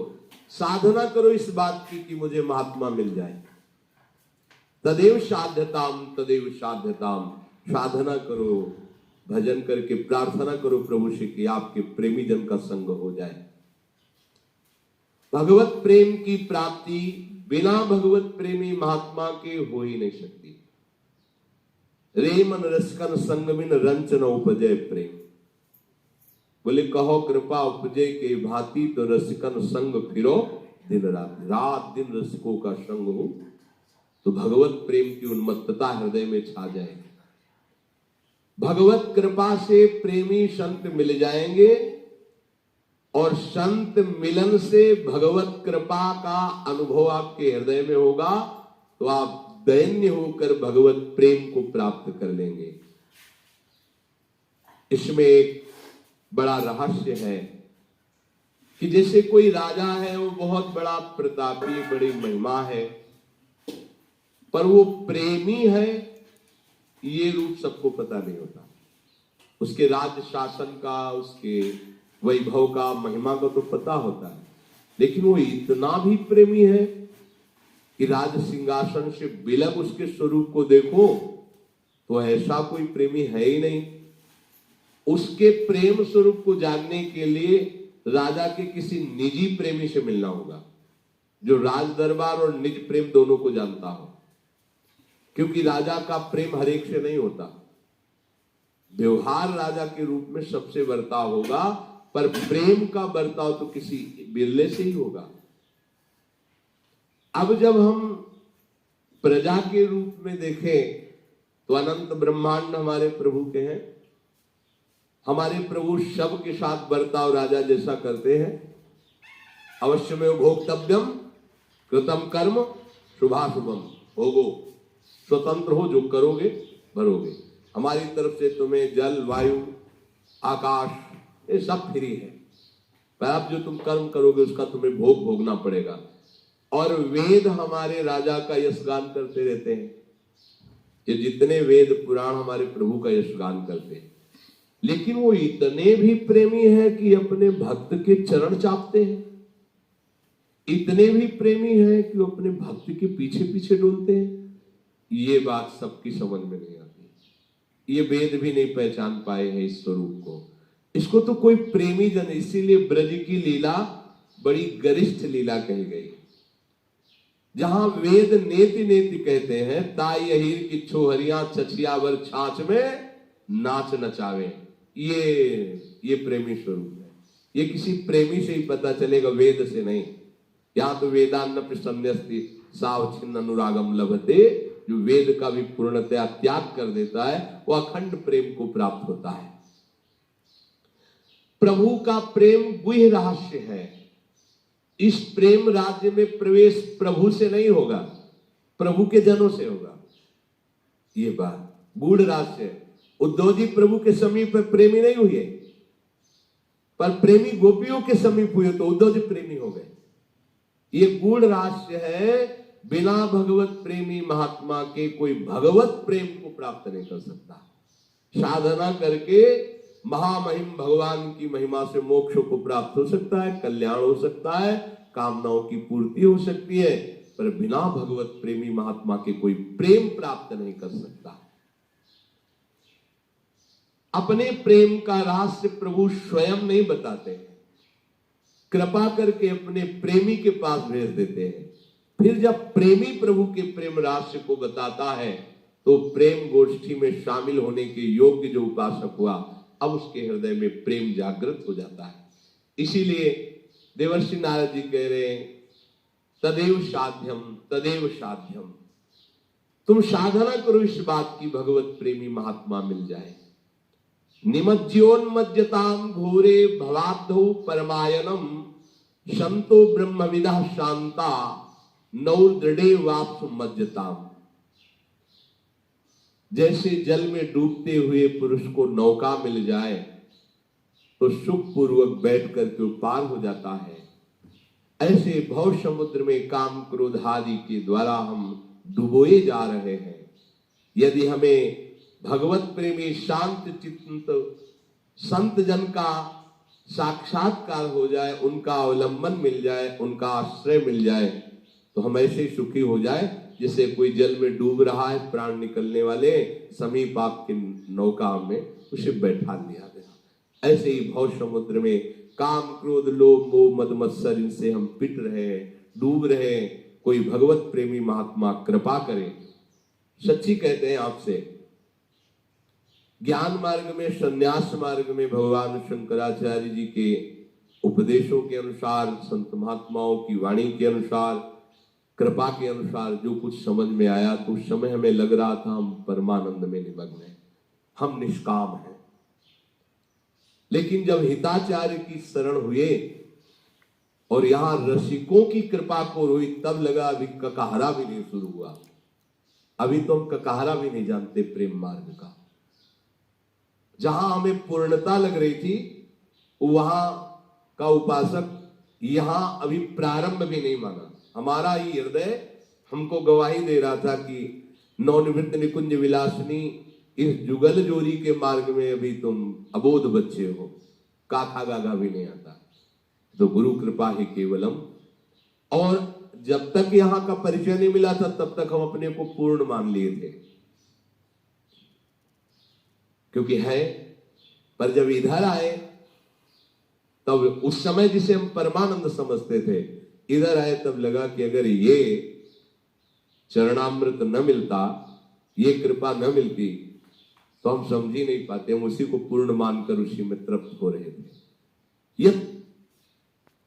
साधना करो इस बात की कि मुझे महात्मा मिल जाए। तदेव साध्यताम तदेव साध्यताम। साधना करो, भजन करके प्रार्थना करो प्रभु से कि आपके प्रेमी जन का संग हो जाए। भगवत प्रेम की प्राप्ति बिना भगवत प्रेमी महात्मा के हो ही नहीं सकती। रे मन रसकन संग बिन रंच न उपजय प्रेम। बोले कहो कृपा उपजे के भांति, तो रसिकन संग फिरो दिन रात। रात दिन रसिकों का संग हो तो भगवत प्रेम की उन्मत्तता हृदय में छा जाएगी। भगवत कृपा से प्रेमी संत मिल जाएंगे और संत मिलन से भगवत कृपा का अनुभव आपके हृदय में होगा तो आप दैन्य होकर भगवत प्रेम को प्राप्त कर लेंगे। इसमें एक बड़ा रहस्य है कि जैसे कोई राजा है, वो बहुत बड़ा प्रतापी, बड़ी महिमा है, पर वो प्रेमी है ये रूप सबको पता नहीं होता। उसके राज्य शासन का, उसके वैभव का, महिमा का तो पता होता है, लेकिन वो इतना भी प्रेमी है कि राज सिंहासन से बिलग उसके स्वरूप को देखो तो ऐसा कोई प्रेमी है ही नहीं। उसके प्रेम स्वरूप को जानने के लिए राजा के किसी निजी प्रेमी से मिलना होगा, जो राज दरबार और निज प्रेम दोनों को जानता हो। क्योंकि राजा का प्रेम हर एक से नहीं होता। व्यवहार राजा के रूप में सबसे बर्ताव होगा, पर प्रेम का बर्ताव तो किसी बिरले से ही होगा। अब जब हम प्रजा के रूप में देखें तो अनंत ब्रह्मांड हमारे प्रभु के हैं। हमारे प्रभु सब के साथ बर्ताव राजा जैसा करते हैं। अवश्य में भोक्तव्यम कृतम कर्म शुभाशुभम भोगो, स्वतंत्र हो, जो करोगे भरोगे। हमारी तरफ से तुम्हें जल, वायु, आकाश ये सब फ्री है, पर अब जो तुम कर्म करोगे उसका तुम्हें भोग भोगना पड़ेगा। और वेद हमारे राजा का यशगान करते रहते हैं। ये जितने वेद पुराण हमारे प्रभु का यशगान करते हैं, लेकिन वो इतने भी प्रेमी है कि अपने भक्त के चरण चापते हैं। इतने भी प्रेमी है कि वो अपने भक्त के पीछे पीछे डोलते हैं। ये बात सबकी समझ में नहीं आती। ये वेद भी नहीं पहचान पाए हैं इस स्वरूप को। इसको तो कोई प्रेमी जन, इसीलिए ब्रज की लीला बड़ी गरिष्ठ लीला कही गई। जहां वेद नेति नेति कहते हैं, ताई अहीर की छोहरियां छछियावर छाछ में नाच नचावे, ये प्रेमी स्वरूप है। ये किसी प्रेमी से ही पता चलेगा, वेद से नहीं। यहां तो वेदान्न संन्यस्ति सावच्छिन्न अनुरागम लभते, जो वेद का भी पूर्णतया त्याग कर देता है वो अखंड प्रेम को प्राप्त होता है। प्रभु का प्रेम गुह्य रहस्य है। इस प्रेम राज्य में प्रवेश प्रभु से नहीं होगा, प्रभु के जनों से होगा। ये बात गूढ़ रहस्य है। उद्धव जी प्रभु के समीप प्रेमी नहीं हुए, पर प्रेमी गोपियों के समीप हुए तो उद्धव जी प्रेमी हो गए। ये गूढ़ रहस्य है। बिना भगवत प्रेमी महात्मा के कोई भगवत प्रेम को प्राप्त नहीं कर सकता। साधना करके महामहिम भगवान की महिमा से मोक्ष को प्राप्त हो सकता है, कल्याण हो सकता है, कामनाओं की पूर्ति हो सकती है, पर बिना भगवत प्रेमी महात्मा के कोई प्रेम प्राप्त नहीं कर सकता। अपने प्रेम का रहस्य प्रभु स्वयं नहीं बताते हैं, कृपा करके अपने प्रेमी के पास भेज देते हैं। फिर जब प्रेमी प्रभु के प्रेम रहस्य को बताता है तो प्रेम गोष्ठी में शामिल होने के योग्य जो उपासक हुआ, अब उसके हृदय में प्रेम जागृत हो जाता है। इसीलिए देवर्षि नारद जी कह रहे हैं, तदेव साध्यम तदेव साध्यम। तुम साधना करो इस बात की भगवत प्रेमी महात्मा मिल जाए। निमज्जोन्मज्जताम घोरे भवाब्धौ परमायनम संतो ब्रह्मविदः शांता नौर्दृढ़े वाप्सु मज्जताम। जैसे जल में डूबते हुए पुरुष को नौका मिल जाए तो सुख पूर्वक बैठ करके पार हो जाता है, ऐसे भव समुद्र में काम क्रोध आदि के द्वारा हम डुबोए जा रहे हैं। यदि हमें भगवत प्रेमी शांत चित्त संत जन का साक्षात्कार हो जाए, उनका अवलंबन मिल जाए, उनका आश्रय मिल जाए, तो हम ऐसे सुखी हो जाए जैसे कोई जल में डूब रहा है, प्राण निकलने वाले, समीप आपकी नौका में उसे बैठा लिया गया। ऐसे ही भव समुद्र में काम क्रोध लोभ मोह मद मत्सर, इनसे हम पिट रहे हैं, डूब रहे हैं। कोई भगवत प्रेमी महात्मा कृपा करे। सच्ची कहते हैं आपसे, ज्ञान मार्ग में, संन्यास मार्ग में भगवान शंकराचार्य जी के उपदेशों के अनुसार, संत महात्माओं की वाणी के अनुसार, कृपा के अनुसार जो कुछ समझ में आया, तो उस समय हमें लग रहा था हम परमानंद में निमग्न हैं, हम निष्काम हैं। लेकिन जब हिताचार्य की शरण हुए और यहां रसिकों की कृपा को हुई, तब लगा अभी ककाहरा भी नहीं शुरू हुआ। अभी तो हम ककाहरा भी नहीं जानते प्रेम मार्ग का। जहां हमें पूर्णता लग रही थी वहां का उपासक यहां अभी प्रारंभ भी नहीं माना। हमारा ही हृदय हमको गवाही दे रहा था कि नवनिवृत्त निकुंज विलासिनी, इस जुगल जोरी के मार्ग में अभी तुम अबोध बच्चे हो, काखा गागा भी नहीं आता। तो गुरु कृपा ही केवलम। और जब तक यहां का परिचय नहीं मिला था तब तक हम अपने को पूर्ण मान लिए थे, क्योंकि है। पर जब इधर आए तब उस समय जिसे हम परमानंद समझते थे, इधर आए तब लगा कि अगर ये चरणामृत न मिलता ये कृपा न मिलती तो हम समझ ही नहीं पाते, हम उसी को पूर्ण मानकर उसी में तृप्त हो रहे थे। यह